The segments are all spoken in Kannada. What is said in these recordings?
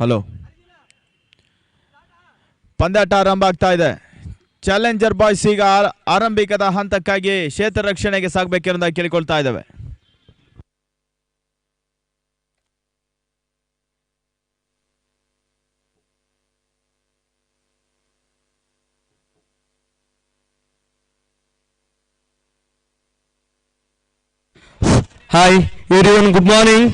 ಹಲೋ, ಪಂದ್ಯಾಟ ಆರಂಭ ಆಗ್ತಾ ಇದೆ. ಚಾಲೆಂಜರ್ ಬಾಯ್ಸ್ ಈಗ ಆರಂಭಿಕದ ಹಂತಕ್ಕಾಗಿ ಕ್ಷೇತ್ರ ರಕ್ಷಣೆಗೆ ಸಾಗಬೇಕೆಂದು ಕೇಳಿಕೊಳ್ತಾ ಇದ್ದೇವೆ. Hi everyone, good morning.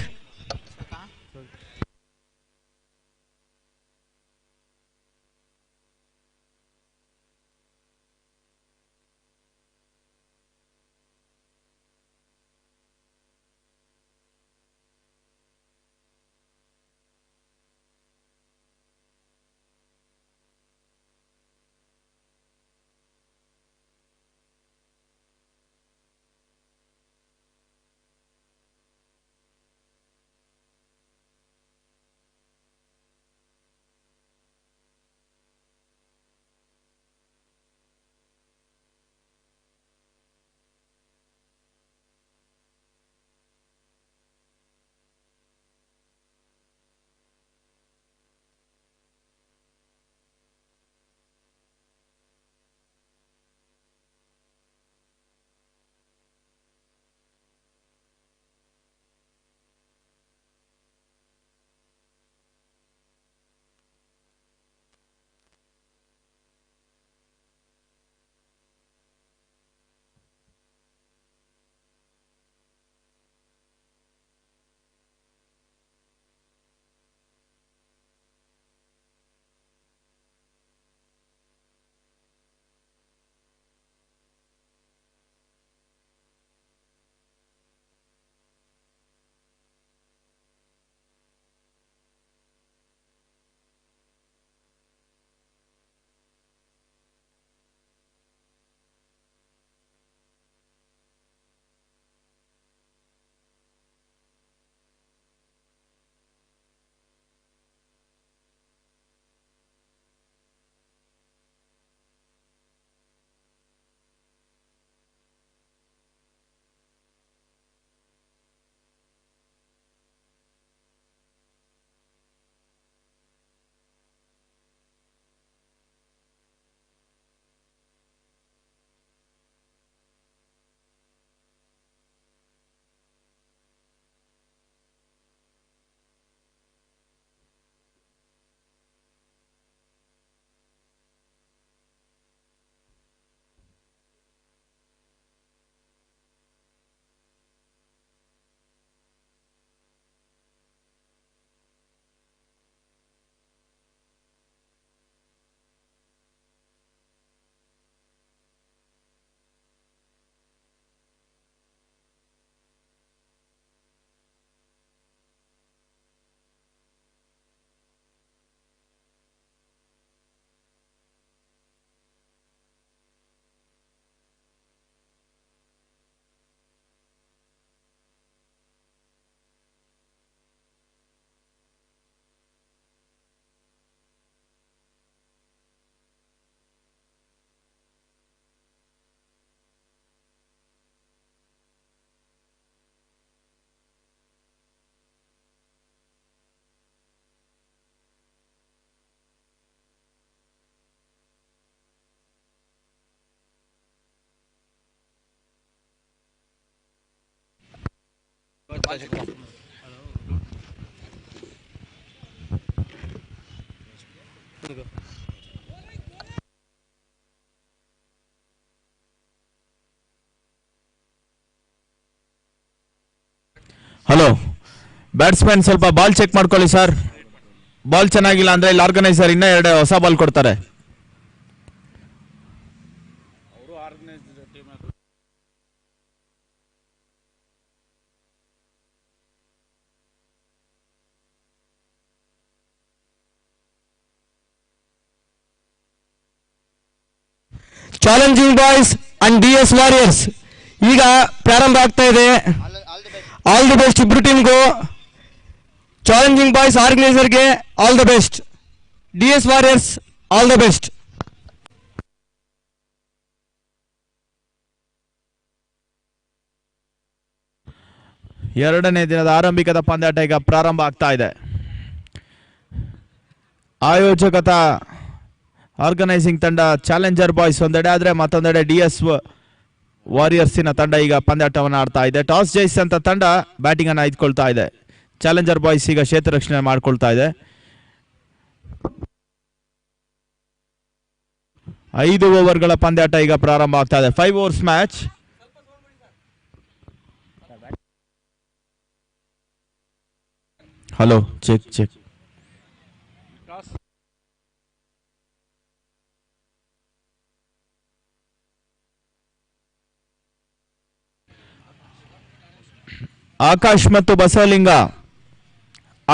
Hello, batsman ಸ್ವಲ್ಪ ಬಾಲ್ ಚೆಕ್ ಮಾಡ್ಕೊಳ್ಳಿ ಸರ್. ಬಾಲ್ ಚೆನ್ನಾಗಿಲ್ಲ ಅಂದ್ರೆ ಇಲ್ಲಿ ಆರ್ಗನೈಸರ್ ಇನ್ನೂ 2 ಹೊಸ ಬಾಲ್ ಕೊಡ್ತಾರೆ. Challenging boys and DS warriors ಈಗ ಪ್ರಾರಂಭ ಆಗ್ತಾ ಇದೆ. ಆಲ್ ದಿ ಬೆಸ್ಟ್ ಇಬ್ರು ಟೀಮ್ಗೂ. ಚಾಲೆಂಜಿಂಗ್ ಬಾಯ್ಸ್ ಆರ್ಗನೈಸರ್ಗೆ all the best. DS warriors all the best. ಎರಡನೇ ದಿನದ ಆರಂಭಿಕದ ಪಂದ್ಯಾಟ ಈಗ ಪ್ರಾರಂಭ ಆಗ್ತಾ ಇದೆ. ಆಯೋಜಕತ ಆರ್ಗನೈಸಿಂಗ್ ತಂಡ ಚಾಲೆಂಜರ್ ಬಾಯ್ಸ್ ಒಂದೆಡೆ ಆದ್ರೆ ಮತ್ತೊಂದೆಡೆ DS ವಾರಿಯರ್ಸಿನ ತಂಡ ಈಗ ಪಂದ್ಯಾಟವನ್ನು ಆಡ್ತಾ ಇದೆ. ಟಾಸ್ ಜಯಿಸಿದಂತ ತಂಡ ಬ್ಯಾಟಿಂಗ್ ಅನ್ನು ಆಯ್ದುಕೊಳ್ತಾ ಇದೆ. ಚಾಲೆಂಜರ್ ಬಾಯ್ಸ್ ಈಗ ಕ್ಷೇತ್ರ ರಕ್ಷಣೆ ಮಾಡ್ಕೊಳ್ತಾ ಇದೆ. 5 ಓವರ್ಗಳ ಪಂದ್ಯಾಟ ಈಗ ಪ್ರಾರಂಭ ಆಗ್ತಾ ಇದೆ. 5 overs match. Hello check Akash ಮತ್ತು ಬಸವಲಿಂಗ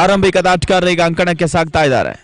ಆರಂಭಿಕ ಆಟಗಾರರು ಈಗ ಅಂಕಣಕ್ಕೆ ಸಾಗ್ತಾ ಇದ್ದಾರೆ.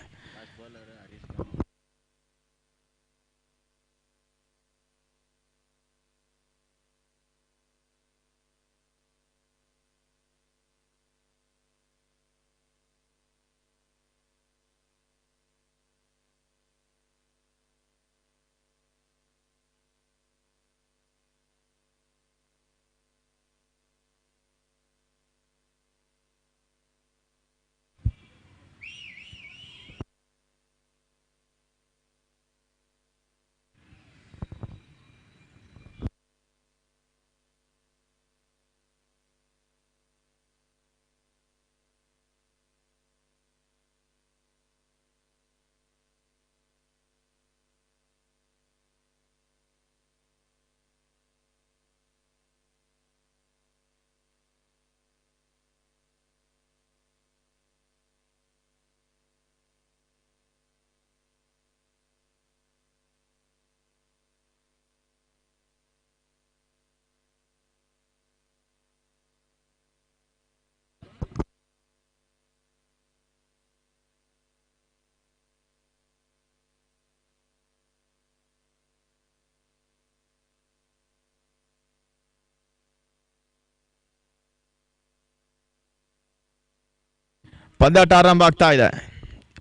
ಪಂದ್ಯಾಟ ಆರಂಭ ಆಗ್ತಾ ಇದೆ.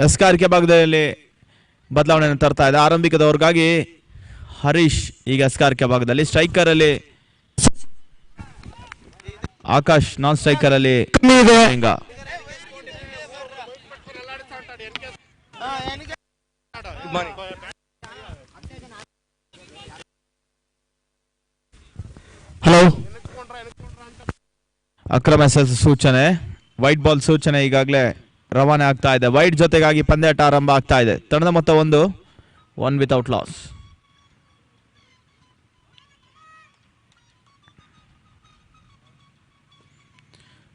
ಎಸ್ಕಾರ್ಕೆ ಭಾಗದಲ್ಲಿ ಬದಲಾವಣೆಯನ್ನು ತರ್ತಾ ಇದೆ. ಆರಂಭಿಕದವ್ರಿಗಾಗಿ ಹರೀಶ್ ಈಗ ಎಸ್ಕಾರ್ಕೆ ಭಾಗದಲ್ಲಿ, ಸ್ಟ್ರೈಕರ್ ಅಲ್ಲಿ ಆಕಾಶ್, ನಾನ್ ಸ್ಟ್ರೈಕರ್ ಅಲ್ಲಿ ಹಲೋ ಅಕ್ರಮ ಸೂಚನೆ, ವೈಟ್ ಬಾಲ್ ಸೂಚನೆ ಈಗಾಗಲೇ ರವಾನೆ ಆಗ್ತಾ ಇದೆ. ವೈಟ್ ಜೊತೆಗಾಗಿ ಪಂದ್ಯಾಟ ಆರಂಭ ಆಗ್ತಾ ಇದೆ. ತಂಡದ ಮೊತ್ತ 1 ವಿತೌಟ್ ಲಾಸ್.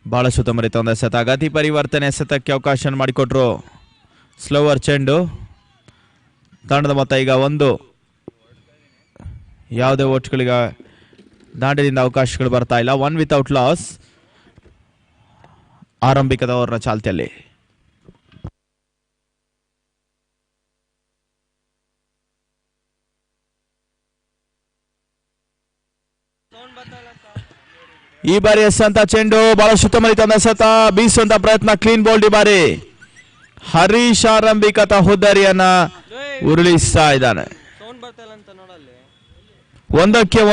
ಬಹಳ ಸುತ್ತಮರಿತ ಒಂದು ಎಸೆತ, ಗತಿ ಪರಿವರ್ತನೆ ಎಸೆತಕ್ಕೆ ಅವಕಾಶ ಮಾಡಿಕೊಟ್ರು. ಸ್ಲೋವರ್ ಚೆಂಡು. ತಂಡದ ಮೊತ್ತ ಈಗ 1. ಯಾವುದೇ ಓಟ್ಗಳಿಗೆ ದಾಂಡ್ಯದಿಂದ ಅವಕಾಶಗಳು ಬರ್ತಾ ಇಲ್ಲ. 1 ವಿತೌಟ್ ಲಾಸ್ ಆರಂಭಿಕದವರ ಚಾಲ್ತಿಯಲ್ಲಿ. ಈ ಬಾರಿ ಎಸೆಂತ ಚೆಂಡು ಬಹಳ ಸುತ್ತಮುತ್ತ ಎಸೆತ, ಬೀಸುವಂತ ಪ್ರಯತ್ನ, ಕ್ಲೀನ್ ಬೋಲ್ಡ್. ಈ ಬಾರಿ ಹರೀಶ್ ಆರಂಭಿಕತ ಹುದ್ದರಿಯನ್ನ ಉರುಳಿಸ್ತಾ ಇದ್ದಾನೆ. 1ಕ್ಕೆ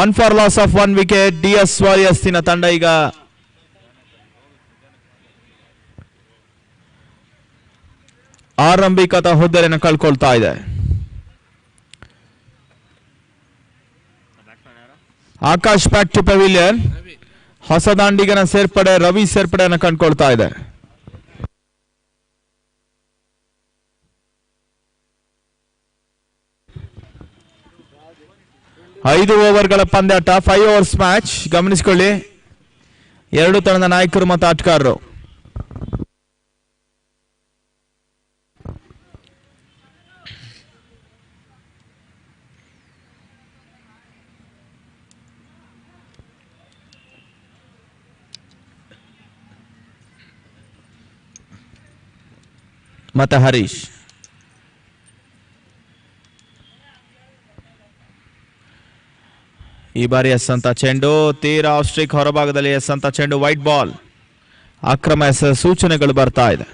1 for loss of 1 wicket. DS ವಾರಿಯರ್ಸ್ನ ತಂಡ ಈಗ ಆರಂಭಿಕತ ಹುದ್ದರಿಯನ್ನು ಕಳ್ಕೊಳ್ತಾ ಇದೆ. Akash back to pavilion. ಹೊಸ ದಾಂಡಿಗನ ಸೇರ್ಪಡೆ, ರವಿ ಸೇರ್ಪಡೆಯನ್ನು ಕಂಡುಕೊಳ್ತಾ ಇದೆ. ಐದು ಓವರ್ಗಳ ಪಂದ್ಯಾಟ, 5 ಓವರ್ಸ್ ಮ್ಯಾಚ್. ಗಮನಿಸಿಕೊಳ್ಳಿ, ಎರಡು ತಂಡದ ನಾಯಕರು ಮತ್ತು ಆಟಗಾರರು. ಮತ್ತೆ ಹರೀಶ್. ಈ ಬಾರಿ ಎಸೆಂತ ಚೆಂಡು ತೀರಾ ಆಫ್ ಸ್ಟ್ರೈಕ್ ಹೊರಭಾಗದಲ್ಲಿ ಎಸೆಂತ ಚೆಂಡು, ವೈಟ್ ಬಾಲ್. ಅಕ್ರಮ ಸೂಚನೆಗಳು ಬರ್ತಾ ಇದೆ.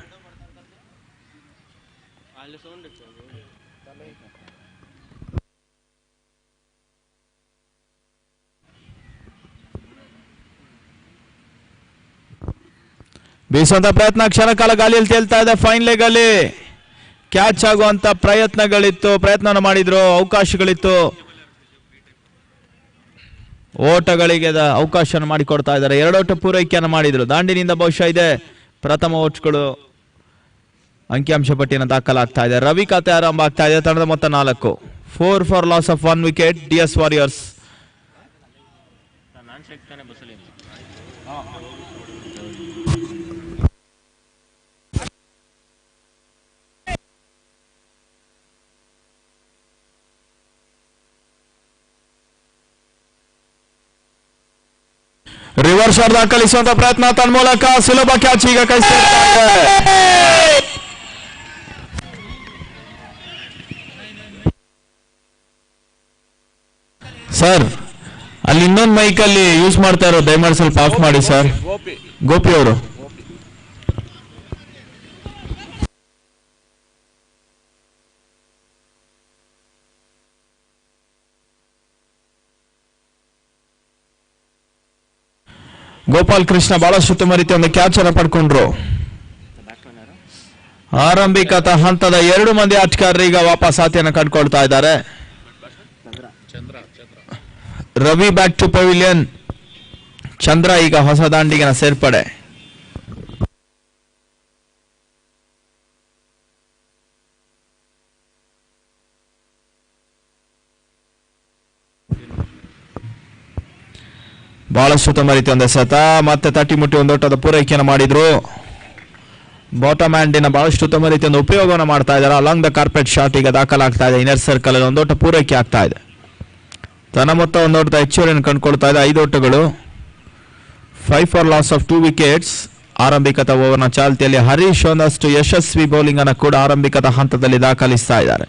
ಬೀಸುವಂತ ಪ್ರಯತ್ನ, ಕ್ಷಣಕಾಲ ಗಾಳಿಯಲ್ಲಿ ತೇಲ್ತಾ ಇದೆ. ಫೈನ್ ಲೆಗ್ ಅಲ್ಲಿ ಕ್ಯಾಚ್ ಆಗುವಂತ ಪ್ರಯತ್ನ ಮಾಡಿದ್ರು, ಅವಕಾಶಗಳಿತ್ತು, ಓಟಗಳಿಗೆ ಅವಕಾಶ ಮಾಡಿಕೊಡ್ತಾ ಇದ್ದಾರೆ. 2 ಓಟ ಪೂರೈಕೆಯನ್ನು ಮಾಡಿದ್ರು. ದಾಂಡಿನಿಂದ ಬಹುಶಃ ಇದೆ ಪ್ರಥಮ ಓಟ್ಗಳು. ಅಂಕಿಅಂಶ ಪಟ್ಟಿಯನ್ನು ದಾಖಲಾಗ್ತಾ ಇದೆ. ರವಿ ಖಾತೆ ಆರಂಭ ಆಗ್ತಾ ಇದೆ. ತಂಡದ ಮೊತ್ತ 4. 4 for loss of 1 wicket DS warriors. Reverse shot ದಾಖಲಿಸುವಂತ ಪ್ರಯತ್ನ ತನ್ನ ಮೂಲಕ ಸುಲಭ ಕ್ಯಾಚ್ ಈಗ ಕೈ ಸೇರ್ತಾ ಇದೆ. ಸರ್ ಅಲ್ಲಿ ಇನ್ನೊಂದು ಮೈಕ್ ಅಲ್ಲಿ ಯೂಸ್ ಮಾಡ್ತಾ ಇರೋ ದಯಮಾಡಿ ಸ್ವಲ್ಪ ಆಫ್ ಮಾಡಿ ಸರ್. ಗೋಪಿ ಅವರು ಗೋಪಾಲ್ ಕೃಷ್ಣ ಬಹಳಷ್ಟು ಉತ್ತಮ ರೀತಿ ಒಂದು ಕ್ಯಾಚ್ ಅನ್ನು ಪಡ್ಕೊಂಡ್ರು. ಆರಂಭಿಕ ಹಂತದ 2 ಮಂದಿ ಆಟಗಾರರು ಈಗ ವಾಪಸ್ ಆತಿಯನ್ನು ಕಂಡುಕೊಳ್ತಾ ಇದ್ದಾರೆ. ರವಿ ಬ್ಯಾಕ್ ಟು ಪವಿಲಿಯನ್, ಚಂದ್ರ ಈಗ ಹೊಸ ದಾಂಡಿಗಿನ ಸೇರ್ಪಡೆ. ಬಹಳಷ್ಟು ಉತ್ತಮ ರೀತಿ ಒಂದು ಎಸೆತ, ಮತ್ತೆ ತಟ್ಟಿ ಮುಟ್ಟಿ ಒಂದೋಟದ ಪೂರೈಕೆಯನ್ನು ಮಾಡಿದ್ರು. ಬಾಟಮ್ ಹ್ಯಾಂಡಿನ ಬಹಳಷ್ಟು ಉತ್ತಮ ರೀತಿಯ ಉಪಯೋಗವನ್ನು ಮಾಡ್ತಾ ಇದ್ದಾರೆ. ಅಲಾಂಗ್ ದ ಕಾರ್ಪೆಟ್ ಶಾಟ್ ಈಗ ದಾಖಲಾಗ್ತಾ ಇದೆ. ಇನ್ನರ್ ಸರ್ಕಲ್ ಅಲ್ಲಿ ಒಂದೋಟ ಪೂರೈಕೆ ಆಗ್ತಾ ಇದೆ. ತನ್ನ ಮೊತ್ತ ಒಂದೋಟದ ಹೆಚ್ಚುವರಿಯನ್ನು ಕಂಡುಕೊಳ್ತಾ ಇದೆ. 5 ಓಟಗಳು, 5 ಫಾರ್ ಲಾಸ್ ಆಫ್ 2 ವಿಕೆಟ್ಸ್. ಆರಂಭಿಕದ ಓವರ್ನ ಚಾಲ್ತಿಯಲ್ಲಿ ಹರೀಶ್ ಒಂದಷ್ಟು ಯಶಸ್ವಿ ಬೌಲಿಂಗ್ ಅನ್ನು ಕೂಡ ಆರಂಭಿಕದ ಹಂತದಲ್ಲಿ ದಾಖಲಿಸ್ತಾ ಇದ್ದಾರೆ.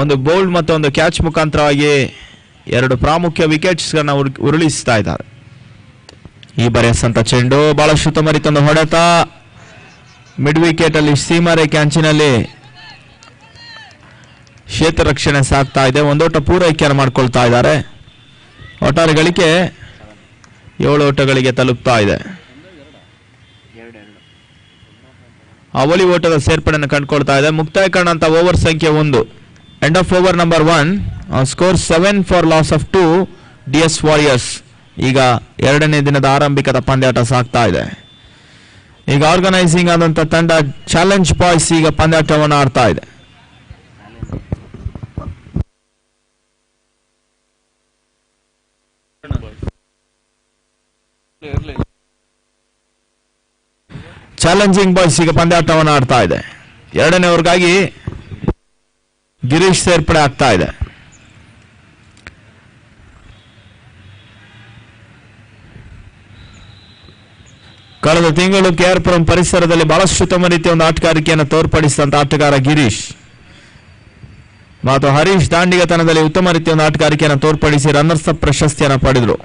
ಒಂದು ಬೋಲ್ಡ್ ಮತ್ತು ಒಂದು ಕ್ಯಾಚ್ ಮುಖಾಂತರವಾಗಿ 2 ಪ್ರಾಮುಖ್ಯ ವಿಕೆಟ್ಸ್ ಗಳನ್ನ ಉರುಳಿಸ್ತಾ ಇದ್ದಾರೆ. ಈ ಬರೆಸಂತ ಚೆಂಡು ಬಹಳಷ್ಟು ಉತ್ತಮ ರೀತಿಯ ಹೊಡೆತ, ಮಿಡ್ ವಿಕೆಟ್ ಅಲ್ಲಿ ಸೀಮಾರೇಖೆ ಅಂಚಿನಲ್ಲಿ ಕ್ಷೇತ್ರ ರಕ್ಷಣೆ ಸಾಗ್ತಾ ಇದೆ. ಒಂದೋಟ ಪೂರೈಕೆಯನ್ನು ಮಾಡ್ಕೊಳ್ತಾ ಇದ್ದಾರೆ. ಒಟ್ಟಾರೆ ಗಳಿಕೆ 7 ಓಟಗಳಿಗೆ ತಲುಪ್ತಾ ಇದೆ. ಅವಳಿ ಓಟದ ಸೇರ್ಪಡೆಯನ್ನು ಕಂಡುಕೊಳ್ತಾ ಇದೆ. ಮುಕ್ತಾಯ ಕಾಣುವಂತ ಓವರ್ ಸಂಖ್ಯೆ 1. End of over number 1. Score 7 for loss of 2 DS warriors. ಈಗ 2ನೇ ದಿನದ ಆರಂಭಿಕದ ಪಂದ್ಯಾಟ ಸಾಗ್ತಾ ಇದೆ. ಈಗ ಆರ್ಗನೈಸಿಂಗ್ ಆದಂತ ತಂಡ ಚಾಲೆಂಜ್ ಬಾಯ್ಸ್ ಈಗ ಪಂದ್ಯಾಟವನ್ನು ಆಡ್ತಾ ಇದೆ. ಚಾಲೆಂಜಿಂಗ್ ಬಾಯ್ಸ್ ಈಗ ಪಂದ್ಯಾಟವನ್ನು ಆಡ್ತಾ ಇದೆ. 2ನೇ ಓವರ್ಗಾಗಿ ಗಿರೀಶ್ ಸೇರ್ಪಡೆ ಆಗ್ತಾ ಇದೆ. ಕಳೆದ ತಿಂಗಳು ಕೆಆರ್ಪುರಂ ಪರಿಸರದಲ್ಲಿ ಬಹಳಷ್ಟು ಉತ್ತಮ ರೀತಿಯ ಒಂದು ಆಟಗಾರಿಕೆಯನ್ನು ತೋರ್ಪಡಿಸಿದಂತ ಆಟಗಾರ ಗಿರೀಶ್ ಮತ್ತು ಹರೀಶ್ ದಾಂಡಿಗತನದಲ್ಲಿ ಉತ್ತಮ ರೀತಿಯ ಒಂದು ಆಟಗಾರಿಕೆಯನ್ನು ತೋರ್ಪಡಿಸಿ ರನ್ನರ್ಸ್ ಅಪ್ ಪ್ರಶಸ್ತಿಯನ್ನು ಪಡೆದರು.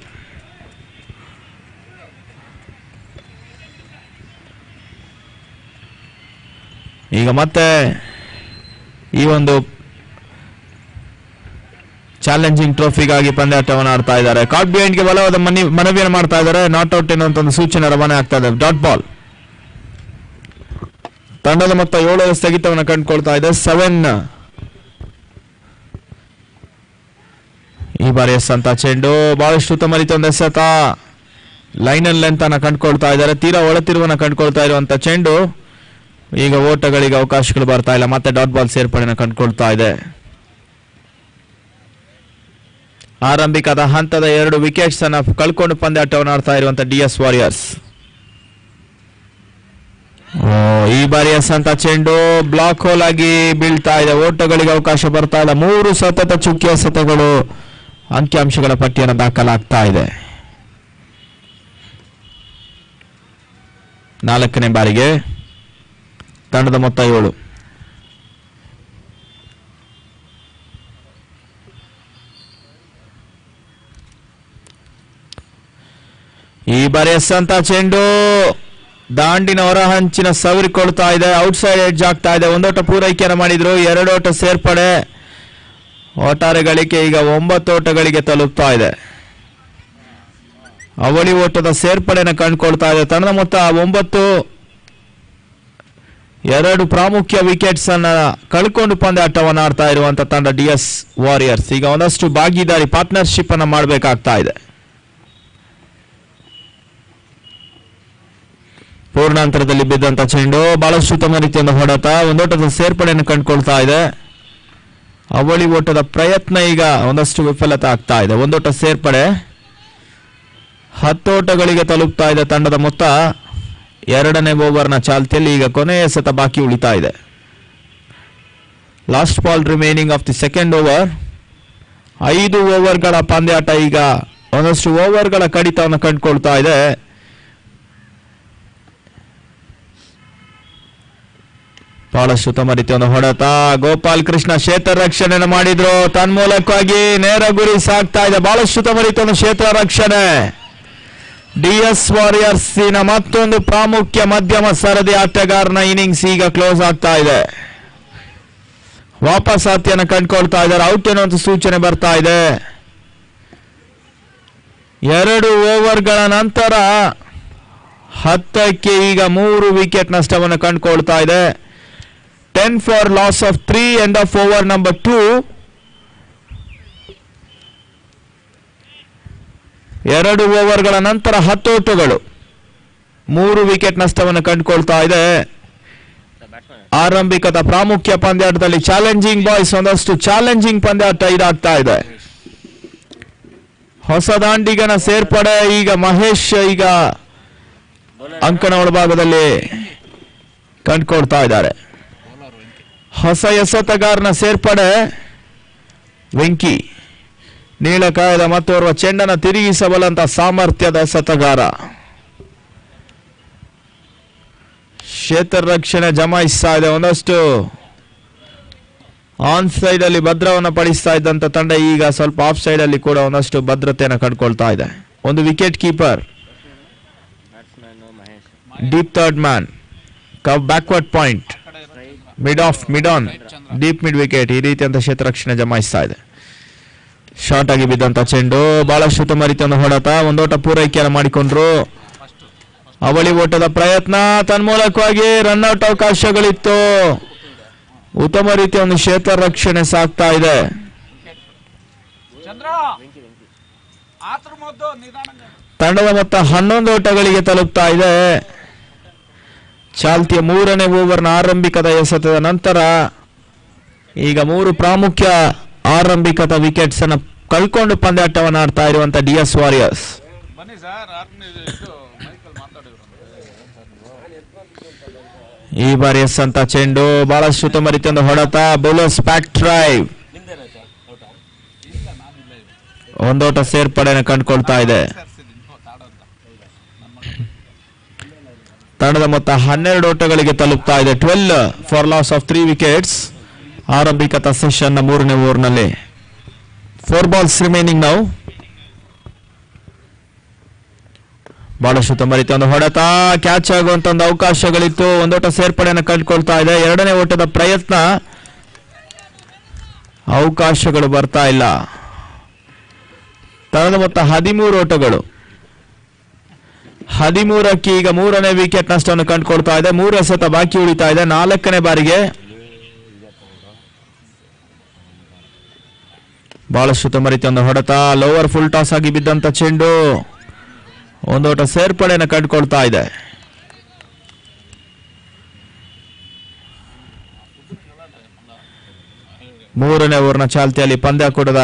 ಈಗ ಮತ್ತೆ ಈ ಒಂದು ಚಾಲೆಂಜಿಂಗ್ ಟ್ರೋಫಿಗಾಗಿ ಪಂದ್ಯಾಟವನ್ನು ಆಡ್ತಾ ಇದ್ದಾರೆ. ಕಾಟ್ ಬಿಹೈಂಡ್ಗೆ ಬಲವಾದ ಮನವಿಯನ್ನು ಮಾಡ್ತಾ ಇದ್ದಾರೆ. ನಾಟ್ ಔಟ್ ಎನ್ನುವಂತ ಒಂದು ಸೂಚನೆ ರವಾನೆ ಆಗ್ತಾ ಇದೆ. Dot ball. ತಂಡದ ಮೊತ್ತ 7 ಸ್ಥಗಿತವನ್ನು ಕಂಡುಕೊಳ್ತಾ ಇದೆ. 7. ಈ ಬಾರಿ ಎಸೆತ ಚೆಂಡು ಬಹಳಷ್ಟು ಉತ್ತಮ ರೀತಿಯ ಒಂದು ಎಸೆತ, ಲೈನ್ ಅಂಡ್ ಲೆಂತ್ ಅನ್ನ ಕಂಡುಕೊಳ್ತಾ ಇದ್ದಾರೆ. ತೀರಾ ಒಳತಿರುವನ್ನ ಕಂಡುಕೊಳ್ತಾ ಇರುವಂತ ಚೆಂಡು. ಈಗ ಓಟಗಳಿಗೆ ಅವಕಾಶಗಳು ಬರ್ತಾ ಇಲ್ಲ. ಮತ್ತೆ ಡಾಟ್ ಬಾಲ್ ಸೇರ್ಪಡೆಯನ್ನು ಕಂಡುಕೊಳ್ತಾ ಇದೆ. ಆರಂಭಿಕದ ಹಂತದ 2 ವಿಕೆಟ್ಸ್ ಅನ್ನ ಕಳ್ಕೊಂಡು ಪಂದ್ಯಾಟವನ್ನು ಆಡ್ತಾ ಇರುವಂತ ಡಿಎಸ್ ವಾರಿಯರ್ಸ್. ಈ ಬಾರಿ ಎಸೆತ ಚೆಂಡು ಬ್ಲಾಕ್ ಹೋಲ್ ಆಗಿ ಬೀಳ್ತಾ ಇದೆ. ಓಟಗಳಿಗೆ ಅವಕಾಶ ಬರ್ತಾ ಇಲ್ಲ. 3 ಸತತ ಚುಕ್ಕಿ ಎಸೆತಗಳು ಅಂಕಿಅಂಶಗಳ ಪಟ್ಟಿಯನ್ನು ದಾಖಲಾಗ್ತಾ ಇದೆ. 4ನೇ ಬಾರಿಗೆ ತಂಡದ ಮೊತ್ತ 7. ಈ ಬಾರಿ ಎಸೆತ ಚೆಂಡು ದಾಂಡಿನ ಹೊರ ಹಂಚಿನ ಸವರಿಕೊಳ್ತಾ ಇದೆ. ಔಟ್ಸೈಡ್ ಎಡ್ಜ್ ಆಗ್ತಾ ಇದೆ. ಒಂದೋಟ ಪೂರೈಕೆಯನ್ನು ಮಾಡಿದ್ರು. 2 ಓಟ ಸೇರ್ಪಡೆ. ಒಟ್ಟಾರೆ ಗಳಿಕೆ ಈಗ 9 ಓಟಗಳಿಗೆ ತಲುಪ್ತಾ ಇದೆ. ಅವಳಿ ಓಟದ ಸೇರ್ಪಡೆಯನ್ನು ಕಂಡುಕೊಳ್ತಾ ಇದೆ. ತಂಡದ ಮೊತ್ತ 9. 2 ಪ್ರಾಮುಖ್ಯ ವಿಕೆಟ್ಸ್ ಅನ್ನ ಕಳ್ಕೊಂಡು ಪಂದ್ಯಾಟವನ್ನು ಆಡ್ತಾ ಇರುವಂತ ತಂಡ ಡಿಎಸ್ ವಾರಿಯರ್ಸ್. ಈಗ ಒಂದಷ್ಟು ಭಾಗಿದಾರಿ ಪಾರ್ಟ್ನರ್ಶಿಪ್ ಅನ್ನ ಮಾಡಬೇಕಾಗ್ತಾ ಇದೆ. ಪೂರ್ಣಾಂತರದಲ್ಲಿ ಬಿದ್ದಂತ ಚೆಂಡು, ಬಹಳಷ್ಟು ಉತ್ತಮ ರೀತಿಯಿಂದ ಹೊಡೆತ, ಒಂದೋಟದ ಸೇರ್ಪಡೆಯನ್ನು ಕಂಡುಕೊಳ್ತಾ ಇದೆ. ಅವಳಿ ಓಟದ ಪ್ರಯತ್ನ ಈಗ ಒಂದಷ್ಟು ವಿಫಲತೆ ಆಗ್ತಾ ಇದೆ. ಒಂದೋಟ ಸೇರ್ಪಡೆ, 10 ಓಟಗಳಿಗೆ ತಲುಪ್ತಾ ಇದೆ ತಂಡದ ಮೊತ್ತ. 2ನೇ ಓವರ್ನ ಚಾಲ್ತಿಯಲ್ಲಿ ಈಗ ಕೊನೆಯ ಎಸೆತ ಬಾಕಿ ಉಳಿತಾ ಇದೆ. Last ball remaining of the second over. 5 ಓವರ್ಗಳ ಪಂದ್ಯಾಟ ಈಗ ಒಂದಷ್ಟು ಓವರ್ಗಳ ಕಡಿತವನ್ನು ಕಂಡುಕೊಳ್ತಾ ಇದೆ. ಬಹಳಷ್ಟು ಉತ್ತಮ ರೀತಿಯ ಹೊಡೆತ, ಗೋಪಾಲ್ ಕೃಷ್ಣ ಕ್ಷೇತ್ರ ರಕ್ಷಣೆಯನ್ನು ಮಾಡಿದ್ರು, ತನ್ಮೂಲಕವಾಗಿ ನೇರ ಗುರಿ ಸಾಗ್ತಾ ಇದೆ. ಬಹಳಷ್ಟು ಉತ್ತಮ ರೀತಿಯ ಕ್ಷೇತ್ರ ರಕ್ಷಣೆ. ಡಿಎಸ್ ವಾರಿಯರ್ಸಿನ ಮತ್ತೊಂದು ಪ್ರಾಮುಖ್ಯ ಮಧ್ಯಮ ಸರದಿ ಆಟಗಾರನ ಇನ್ನಿಂಗ್ಸ್ ಈಗ ಕ್ಲೋಸ್ ಆಗ್ತಾ ಇದೆ. ವಾಪಸ್ ಆತಿಯನ್ನು ಕಂಡುಕೊಳ್ತಾ ಇದ್ದಾರೆ. ಔಟ್ ಎನ್ನುವಂತ ಸೂಚನೆ ಬರ್ತಾ ಇದೆ. 2 ಓವರ್ಗಳ ನಂತರ 10ಕ್ಕೆ ಈಗ 3 ವಿಕೆಟ್ ನಷ್ಟವನ್ನು ಕಂಡುಕೊಳ್ತಾ ಇದೆ. 10 for loss of 3, end of over number 2. 2 ಓವರ್ಗಳ ನಂತರ 10 ಓಟಗಳು, 3 ವಿಕೆಟ್ ನಷ್ಟವನ್ನು ಕಂಡುಕೊಳ್ತಾ ಇದೆ. ಆರಂಭಿಕದ ಪ್ರಾಮುಖ್ಯ ಪಂದ್ಯಾಟದಲ್ಲಿ ಚಾಲೆಂಜಿಂಗ್ ಬಾಯ್ಸ್ ಒಂದಷ್ಟು ಚಾಲೆಂಜಿಂಗ್ ಪಂದ್ಯಾಟ ಇದಾಗ್ತಾ ಇದೆ. ಹೊಸ ದಾಂಡಿಗನ ಸೇರ್ಪಡೆ, ಈಗ ಮಹೇಶ್ ಈಗ ಅಂಕಣ ಒಳಭಾಗದಲ್ಲಿ ಕಂಡುಕೊಳ್ತಾ ಇದ್ದಾರೆ. ಹೊಸ ಎಸೆತಗಾರನ ಸೇರ್ಪಡೆ ವೆಂಕಿ, ನೀಳಕಾಯದ ಮತ್ತೋರ್ವ ಚೆಂಡನ ತಿರುಗಿಸಬಲ್ಲಂತ ಸಾಮರ್ಥ್ಯದ ಎಸೆತಗಾರ. ಕ್ಷೇತ್ರ ರಕ್ಷಣೆ ಜಮಾಯಿಸ್ತಾ ಇದೆ. ಒಂದಷ್ಟು ಆನ್ ಸೈಡ್ ಅಲ್ಲಿ ಭದ್ರವನ್ನು ಪಡಿಸ್ತಾ ಇದ್ದಂತ ತಂಡ ಈಗ ಸ್ವಲ್ಪ ಆಫ್ ಸೈಡ್ ಅಲ್ಲಿ ಕೂಡ ಒಂದಷ್ಟು ಭದ್ರತೆಯನ್ನು ಕಂಡುಕೊಳ್ತಾ ಇದೆ. ಒಂದು wicket keeper, deep third man, backward point, mid of, mid on, deep mid wicket, ಈ ರೀತಿಯಂತ ಕ್ಷೇತ್ರ ರಕ್ಷಣೆ ಜಮಾಯಿಸ್ತಾ ಇದೆ. ಶಾರ್ಟ್ ಆಗಿ ಬಿದ್ದಂತ ಚೆಂಡು, ಬಹಳಷ್ಟು ಉತ್ತಮ ರೀತಿಯ ಹೊಡೆತ, ಒಂದೋಟ ಪೂರೈಕೆಯನ್ನು ಮಾಡಿಕೊಂಡ್ರು. ಅವಳಿ ಓಟದ ಪ್ರಯತ್ನ, ತನ್ಮೂಲಕವಾಗಿ ರನ್ಔಟ್ ಅವಕಾಶಗಳಿತ್ತು. ಉತ್ತಮ ರೀತಿಯ ಒಂದು ಕ್ಷೇತ್ರ ರಕ್ಷಣೆ ಸಾಗ್ತಾ ಇದೆ. ತಂಡದ ಮೊತ್ತ 11 ಓಟಗಳಿಗೆ ತಲುಪ್ತಾ ಇದೆ. ಚಾಲ್ತಿಯ 3ನೇ ಓವರ್ನ ಆರಂಭಿಕದ ಎಸೆತದ ನಂತರ ಈಗ 3 ಪ್ರಾಮುಖ್ಯ ಆರಂಭಿಕದ ವಿಕೆಟ್ಸ್ ಅನ್ನು ಕಳ್ಕೊಂಡು ಪಂದ್ಯಾಟವನ್ನು ಆಡ್ತಾ ಇರುವಂತ ಡಿಎಸ್ ವಾರಿಯರ್ಸ್. ಈ ಬಾರಿ ಎಸೆದಂತ ಚೆಂಡು, ಬಹಳಷ್ಟು ಉತ್ತಮ ರೀತಿಯ ಹೊಡೆತ, ಬೌಲರ್ಸ್ ಬ್ಯಾಕ್ ಡ್ರೈವ್, ಒಂದೋಟ ಸೇರ್ಪಡೆಯನ್ನು ಕಂಡುಕೊಳ್ತಾ ಇದೆ. ತಂಡದ ಮೊತ್ತ 12 ಓಟಗಳಿಗೆ ತಲುಪ್ತಾ ಇದೆ. 12 for loss of 3 wickets. ಆರಂಭಿಕತ session 3ನೇ ಓವರ್ನಲ್ಲಿ 4 balls remaining now. ಬಹಳಷ್ಟು ಉತ್ತಮ ರೀತಿಯ ಒಂದು ಹೊಡೆತ, ಕ್ಯಾಚ್ ಆಗುವಂತ ಒಂದು ಅವಕಾಶಗಳಿತ್ತು. ಒಂದೋಟ ಸೇರ್ಪಡೆಯನ್ನು ಕಂಡುಕೊಳ್ತಾ ಇದೆ. 2ನೇ ಓಟದ ಪ್ರಯತ್ನ, ಅವಕಾಶಗಳು ಬರ್ತಾ ಇಲ್ಲ. ತಂಡದ ಮೊತ್ತ 13 ಓಟಗಳು, 13ಕ್ಕೆ ಈಗ 3ನೇ ವಿಕೆಟ್ ನಷ್ಟವನ್ನು ಕಂಡುಕೊಳ್ತಾ ಇದೆ. 3 ಎಸೆತ ಬಾಕಿ ಉಳಿತಾ ಇದೆ. 4ನೇ ಬಾರಿಗೆ ಬಹಳಷ್ಟು ಉತ್ತಮ ರೀತಿಯ ಒಂದು ಹೊಡೆತ, ಲೋವರ್ ಫುಲ್ ಟಾಸ್ ಆಗಿ ಬಿದ್ದಂತ ಚೆಂಡು, ಒಂದೋಟ ಸೇರ್ಪಡೆಯನ್ನು ಕಂಡುಕೊಳ್ತಾ ಇದೆ. ಮೂರನೇ ಓವರ್ನ ಚಾಲ್ತಿಯಲ್ಲಿ ಪಂದ್ಯಾಕೂಟದ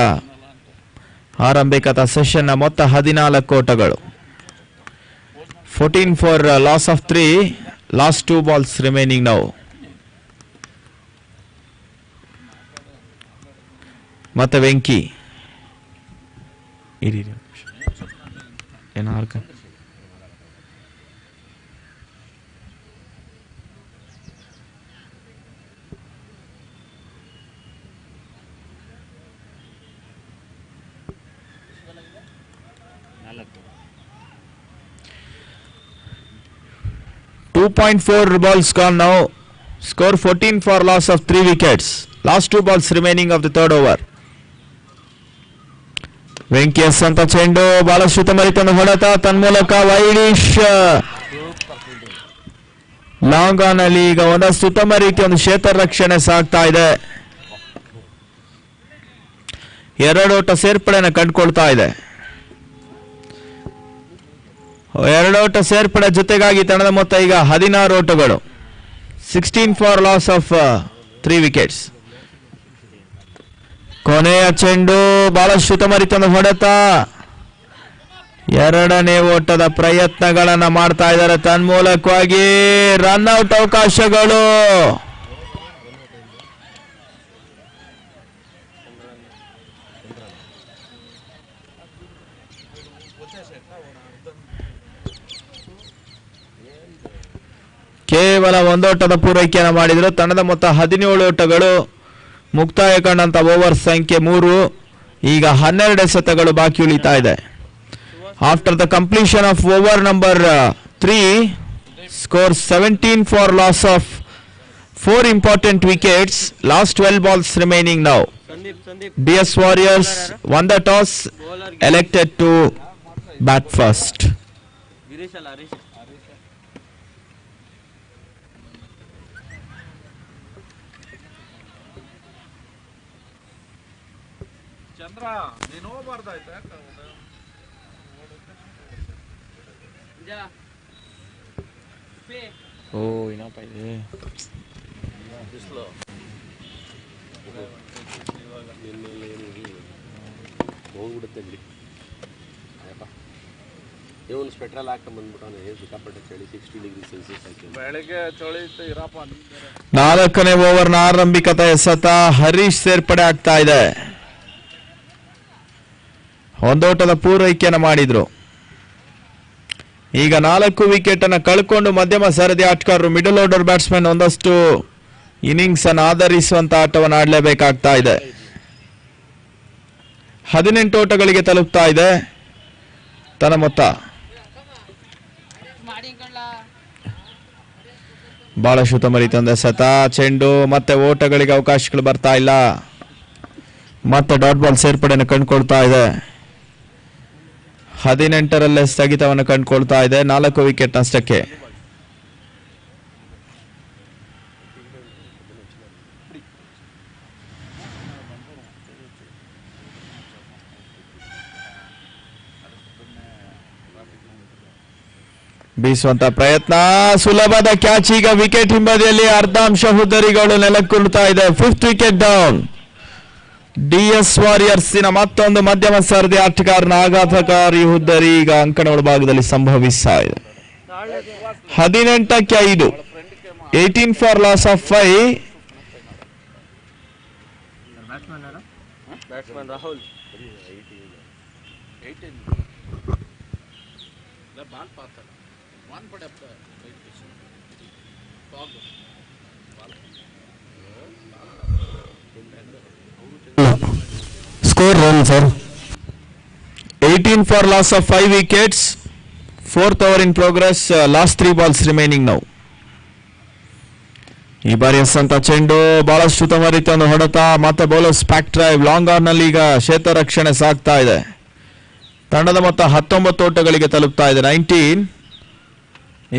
ಆರಂಭಿಕದ ಸೆಷನ್ನ ಮೊತ್ತ 14 ಓಟಗಳು. 14 for loss of 3. Last 2 balls remaining now. ಮತ್ತೆ Venky ಏನಾರ್ಕ .4 balls gone now. Score 14 for loss of 3 wickets. Last 2 balls remaining of the third over. Venky ಅಂತ ಚೆಂಡು, ಬಹಳಷ್ಟು ಉತ್ತಮ ರೀತಿಯ ಹೊಡೆತ, ತನ್ಮೂಲಕ ವೈಡಿಶ್ ಲಾಂಗ್ ಆನ್ ಅಲ್ಲಿ ಈಗ ಒಂದಷ್ಟು ಉತ್ತಮ ರೀತಿಯ ಒಂದು ಕ್ಷೇತ್ರ ರಕ್ಷಣೆ ಸಾಗ್ತಾ ಇದೆ. 2 ಓಟ ಸೇರ್ಪಡೆಯನ್ನು ಕಂಡುಕೊಳ್ತಾ ಇದೆ. 2 ಓಟ ಸೇರ್ಪಡೆ ಜೊತೆಗಾಗಿ ತಂಡದ ಮೊತ್ತ ಈಗ 16 ಓಟಗಳು. 16 ಫಾರ್ ಲಾಸ್ ಆಫ್ 3 ವಿಕೆಟ್ಸ್. ಕೊನೆಯ ಚೆಂಡು ಬಹಳಷ್ಟು ಉತ್ತಮ ರೀತಿಯ ಹೊಡೆತ. 2ನೇ ಓಟದ ಪ್ರಯತ್ನಗಳನ್ನ ಮಾಡ್ತಾ ಇದ್ದಾರೆ. ತನ್ಮೂಲಕವಾಗಿ ರನ್ಔಟ್ ಅವಕಾಶಗಳು. ಕೇವಲ 1 ಓಟದ ಪೂರೈಕೆಯನ್ನು ಮಾಡಿದ್ರು. ತಂಡದ ಮೊತ್ತ 17 ಓಟಗಳು. ಮುಕ್ತಾಯ ಕಂಡಂತ ಓವರ್ ಸಂಖ್ಯೆ 3. ಈಗ 12 ಎಸೆತಗಳು ಬಾಕಿ ಉಳಿತಾ ಇದೆ. After the completion of over number 3, score 17 for loss of 4 important wickets. Last 12 balls remaining now. DS Warriors won the toss, elected to bat first. ಇವನು ಸ್ವೆಟ್ರಲ್ಲಿ ಹಾಕೊಂಡು ಬಂದ್ಬಿಟ್ಟು ಸಿಕ್ಕಾಪಟ್ಟೆ ಚಳಿ 60 ಡಿಗ್ರಿ ಸೆಲ್ಸಿಯಸ್ ಹಾಕಿ ಬೆಳಗ್ಗೆ ಚಳಿ ಇತ್ತು ಇರಪ್ಪ. 4ನೇ ಓವರ್ನ ಆರಂಭಿಕತ ಎಸೆತ ಹರೀಶ್ ಸೇರ್ಪಡೆ ಆಗ್ತಾ ಇದೆ. 1 ಓಟದ ಪೂರೈಕೆಯನ್ನು ಮಾಡಿದ್ರು. ಈಗ 4 ವಿಕೆಟ್ ಅನ್ನು ಕಳ್ಕೊಂಡು ಮಧ್ಯಮ ಸರದಿ ಆಟಗಾರರು ಮಿಡಲ್ ಆರ್ಡರ್ ಬ್ಯಾಟ್ಸ್ಮನ್ ಒಂದಷ್ಟು ಇನ್ನಿಂಗ್ಸ್ ಅನ್ನು ಆಧರಿಸುವಂತ ಆಟವನ್ನು ಆಡಲೇಬೇಕಾಗ್ತಾ ಇದೆ. 18 ಓಟಗಳಿಗೆ ತಲುಪ್ತಾ ಇದೆ ತನ್ನ ಮೊತ್ತ. ಬಹಳಷ್ಟು ಉತ್ತಮ ರೀತಿಯ ಎಸೆತ. ಚೆಂಡು ಮತ್ತೆ ಓಟಗಳಿಗೆ ಅವಕಾಶಗಳು ಬರ್ತಾ ಇಲ್ಲ. ಮತ್ತೆ ಡಾಟ್ ಬಾಲ್ ಸೇರ್ಪಡೆಯನ್ನು ಕಂಡುಕೊಳ್ತಾ ಇದೆ. 18ರಲ್ಲೇ ಸ್ಥಗಿತವನ್ನು ಕಂಡುಕೊಳ್ತಾ ಇದೆ. 4 ವಿಕೆಟ್ ನಷ್ಟಕ್ಕೆ. ಬೀಸುವಂತ ಪ್ರಯತ್ನ, ಸುಲಭದ ಕ್ಯಾಚ್. ಈಗ ವಿಕೆಟ್ ಹಿಂಬದಿಯಲ್ಲಿ ಅರ್ಧಾಂಶ ಹುದ್ದರಿಗಳು ನೆಲಕ್ಕುಳ್ತಾ ಇದೆ. 5th wicket down. ಡಿಎಸ್ ವಾರಿಯರ್ಸಿನ ಮತ್ತೊಂದು ಮಧ್ಯಮ ಸರದಿ ಆಟಗಾರನ ಆಘಾತಕಾರಿ ಹುದ್ದರಿ ಈಗ ಅಂಕಣ ಒಳಭಾಗದಲ್ಲಿ ಸಂಭವಿಸ್ತಾ ಇದೆ. 18ಕ್ಕೆ 5. 18 for loss of 5. Rahul Score run, sir. 18 for loss of 5 wickets. 4th over in progress. Last 3 balls remaining now. ಈ ಬಾರಿ ಎಸೆದಂತ ಚೆಂಡು ಬಹಳಷ್ಟು ಉತ್ತಮ ರೀತಿಯ ಒಂದು ಹೊಡೆತ. ಮತ್ತೆ bowlers pack drive. Long on ನಲ್ಲಿ ಈಗ ಕ್ಷೇತ್ರ ರಕ್ಷಣೆ ಸಾಗ್ತಾ ಇದೆ. ತಂಡದ ಮೊತ್ತ 19 ಓಟಗಳಿಗೆ ತಲುಪ್ತಾ ಇದೆ. 19.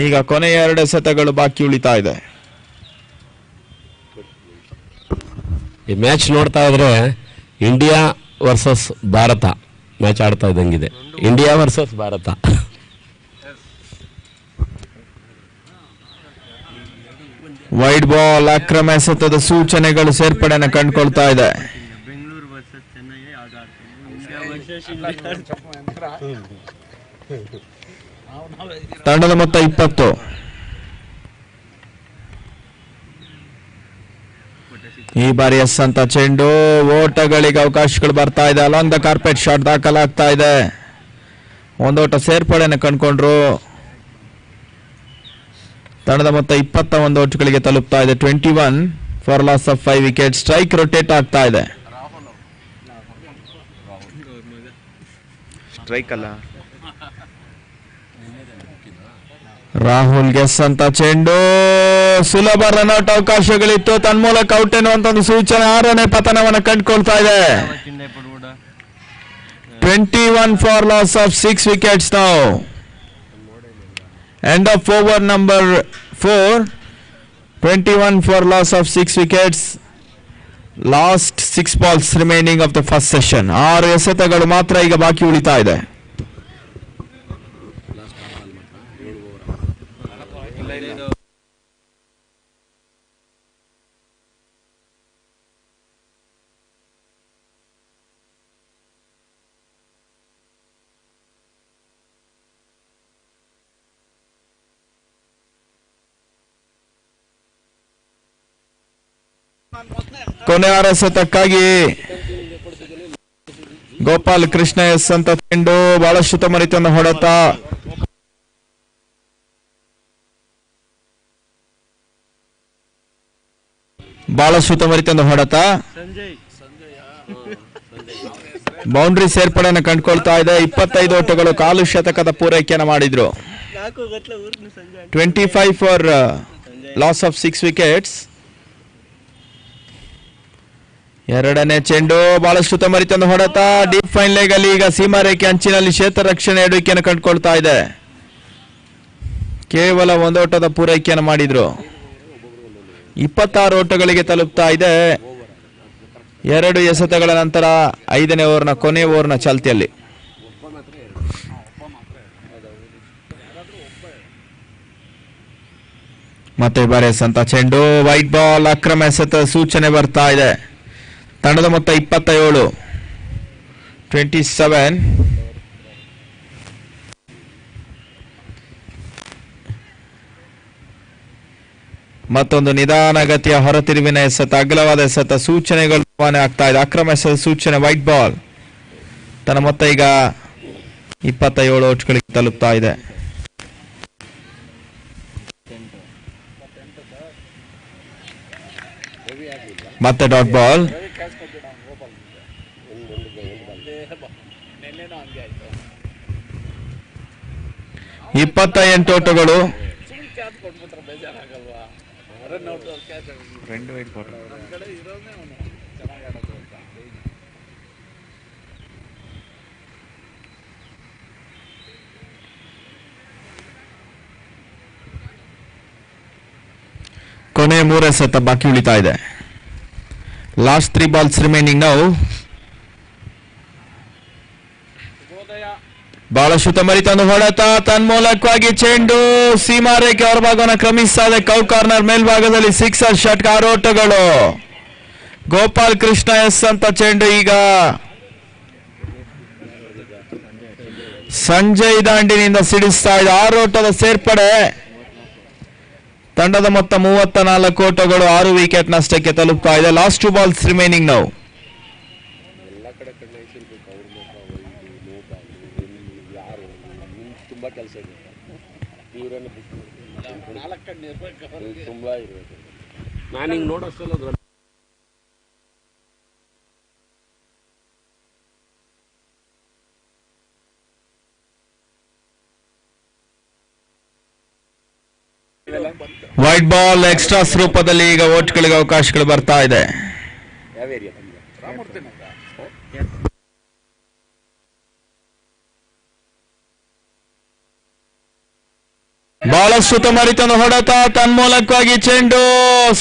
ಈಗ ಕೊನೆಯ 2 ಎಸೆತಗಳು ಬಾಕಿ ಉಳಿತಾ ಇದೆ. ಈ ಮ್ಯಾಚ್ ನೋಡ್ತಾ ಇದ್ರೆ ಇಂಡಿಯಾ ವರ್ಸಸ್ ಭಾರತ ಮ್ಯಾಚ್ ಆಡ್ತಾ ಇದ್ದಂಗಿದೆ. India versus Bharat. Wide ball, ಅಕ್ರಮ ಎಸೆತದ ಸೂಚನೆಗಳು ಸೇರ್ಪಡೆಯನ್ನು ಕಂಡುಕೊಳ್ತಾ ಇದೆ. ತಂಡದ ಮೊತ್ತ 20. ಈ ಬಾರಿ ಎಸೆದಂತ ಚೆಂಡು ಓಟಗಳಿಗೆ ಅವಕಾಶಗಳು ಬರ್ತಾ ಇದೆ. ಅಲಾಂಗ್ ದ ಕಾರ್ಪೆಟ್ ಶಾಟ್ ದಾಖಲಾಗ್ತಾ ಇದೆ. 1 ಓಟ ಸೇರ್ಪಡೆಯನ್ನು ಕಂಡುಕೊಂಡ್ರು. ತಂಡದ ಮೊತ್ತ 21 ಓಟಗಳಿಗೆ ತಲುಪ್ತಾ ಇದೆ. 21 for loss of 5 wicket. Strike rotate ಆಗ್ತಾ ಇದೆ. ಸ್ಟ್ರೈಕ್ ಅಲ್ಲ, ರಾಹುಲ್ ಗೆಸ್ ಅಂತ ಚೆಂಡು. ಸುಲಭ ರನ್ಔಟ್ ಅವಕಾಶಗಳಿತ್ತು. ತನ್ಮೂಲಕ ಔಟ್ ಎನ್ನುವಂತ ಒಂದು ಸೂಚನೆ. 6ನೇ ಪತನವನ್ನು ಕಂಡುಕೊಳ್ತಾ ಇದೆ. 21 ಫಾರ್ ಲಾಸ್ ಆಫ್ 6 ವಿಕೆಟ್ಸ್ ನಾವು. End of over number 4. 21 for loss of 6 wickets. Last 6 balls remaining of the first session. 6 ಎಸೆತಗಳು ಮಾತ್ರ ಈಗ ಬಾಕಿ ಉಳಿತಾ ಇದೆ. ಕೊನೆ 6 ಎಸೆತಕ್ಕಾಗಿ ಗೋಪಾಲ್ ಕೃಷ್ಣ ಎಸ್ ಅಂತ ಚೆಂಡು ಬಹಳಷ್ಟು ತಮರಿತನ ಹೊಡೆತ. ಬಹಳಷ್ಟು ತಮರಿತನ ಹೊಡೆತ. ಬೌಂಡ್ರಿ ಸೇರ್ಪಡೆಯನ್ನು ಕಂಡುಕೊಳ್ತಾ ಇದೆ. 25 ಓಟಗಳು, ಕಾಲು ಶತಕದ ಪೂರೈಕೆಯನ್ನು ಮಾಡಿದ್ರು. 25 ಫಾರ್ ಲಾಸ್ ಆಫ್ 6 ವಿಕೆಟ್ಸ್. ಎರಡನೇ ಚೆಂಡು ಬಹಳಷ್ಟು ತಮರಿತನ ಹೊಡೆತ. ಡೀಪ್ ಫೈನ್ ಲೆಗ್ ಅಲ್ಲಿ ಈಗ ಸೀಮಾ ರೇಖೆ ಅಂಚಿನಲ್ಲಿ ಕ್ಷೇತ್ರ ರಕ್ಷಣೆ ಎಡುವಿಕೆಯನ್ನು ಕಂಡುಕೊಳ್ತಾ ಇದೆ. ಕೇವಲ 1 ಓಟದ ಪೂರೈಕೆಯನ್ನು ಮಾಡಿದ್ರು. 26 ಓಟಗಳಿಗೆ ತಲುಪ್ತಾ ಇದೆ. 2 ಎಸೆತಗಳ ನಂತರ 5ನೇ ಓವರ್ನ ಕೊನೆ ಓವರ್ನ ಚಾಲ್ತಿಯಲ್ಲಿ. ಮತ್ತೆ ಬರೆಸಂತ ಚೆಂಡು, ವೈಟ್ ಬಾಲ್, ಅಕ್ರಮ ಎಸೆತ ಸೂಚನೆ ಬರ್ತಾ ಇದೆ. ತಂಡದ ಮೊತ್ತ 27. 27. ಮತ್ತೊಂದು ನಿಧಾನಗತಿಯ ಹೊರತಿರುವಿನ ಎಸೆತ, ಅಗಲವಾದ ಎಸೆತ, ಸೂಚನೆಗಳು ಆಗ್ತಾ ಇದೆ. ಅಕ್ರಮ ಎಸೆತ ಸೂಚನೆ, ವೈಟ್ ಬಾಲ್. ತನ್ನ ಮೊತ್ತ ಈಗ 27 ಓಟ್ಗಳಿಗೆ ತಲುಪ್ತಾ ಇದೆ. ಮತ್ತೆ ಡಾಟ್ ಬಾಲ್. 28 ಓಟಗಳು. ಕೊನೆ 3 ಎಸೆತ ಬಾಕಿ ಉಳಿತಾ ಇದೆ. Last 3 balls remaining now. ಬಹಳಷ್ಟು ತಮರಿತನ ಹೊಡೆತ, ತನ್ಮೂಲಕವಾಗಿ ಚೆಂಡು ಸೀಮಾ ರೇಖೆ ಹೊರಭಾಗವನ್ನು ಕ್ರಮಿಸ್ತಾ ಇದೆ. ಕೌ ಕಾರ್ನರ್ ಮೇಲ್ಭಾಗದಲ್ಲಿ 6 ಷಟ್ಕ, 6 ಓಟಗಳು. ಗೋಪಾಲ್ ಕೃಷ್ಣ ಎಸ್ ಅಂತ ಚೆಂಡು ಈಗ ಸಂಜಯ್ ದಾಂಡಿನಿಂದ ಸಿಡಿಸ್ತಾ ಇದೆ. 6 ಓಟದ ಸೇರ್ಪಡೆ. ತಂಡದ ಮೊತ್ತ 34 ಓಟಗಳು, 6 ವಿಕೆಟ್ ನಷ್ಟಕ್ಕೆ ತಲುಪ್ತಾ ಇದೆ. Last 2 balls remaining now. White ball extras ರೂಪದಲ್ಲಿ ಈಗ ಓಟ್ಗಳಿಗೆ ಅವಕಾಶಗಳು ಬರ್ತಾ ಇದೆ. ಬಹಳಷ್ಟು ತಮರಿತನ ಹೊಡೆತ, ತನ್ಮೂಲಕವಾಗಿ ಚೆಂಡು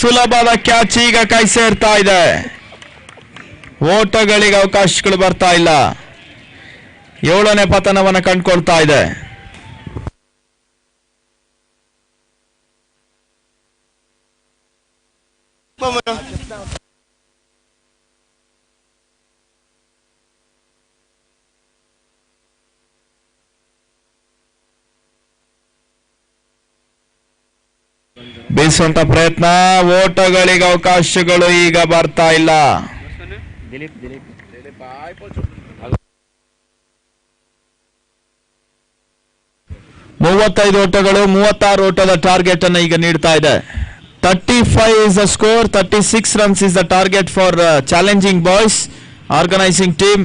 ಸುಲಭದ ಕ್ಯಾಚ್ ಈಗ ಕೈ ಸೇರ್ತಾ ಇದೆ. ಓಟಗಳಿಗೆ ಅವಕಾಶಗಳು ಬರ್ತಾ ಇಲ್ಲ. 7ನೇ ಪತನವನ್ನು ಕಂಡುಕೊಳ್ತಾ ಇದೆ. ಬೀಸುವಂತ ಪ್ರಯತ್ನ, ಓಟಗಳಿಗೆ ಅವಕಾಶಗಳು ಈಗ ಬರ್ತಾ ಇಲ್ಲ. 35 ಓಟಗಳು, 36 ಓಟದ ಟಾರ್ಗೆಟ್ ಅನ್ನು ಈಗ ನೀಡ್ತಾ ಇದೆ. 35 is the score, 36 runs is the target for challenging boys organizing team.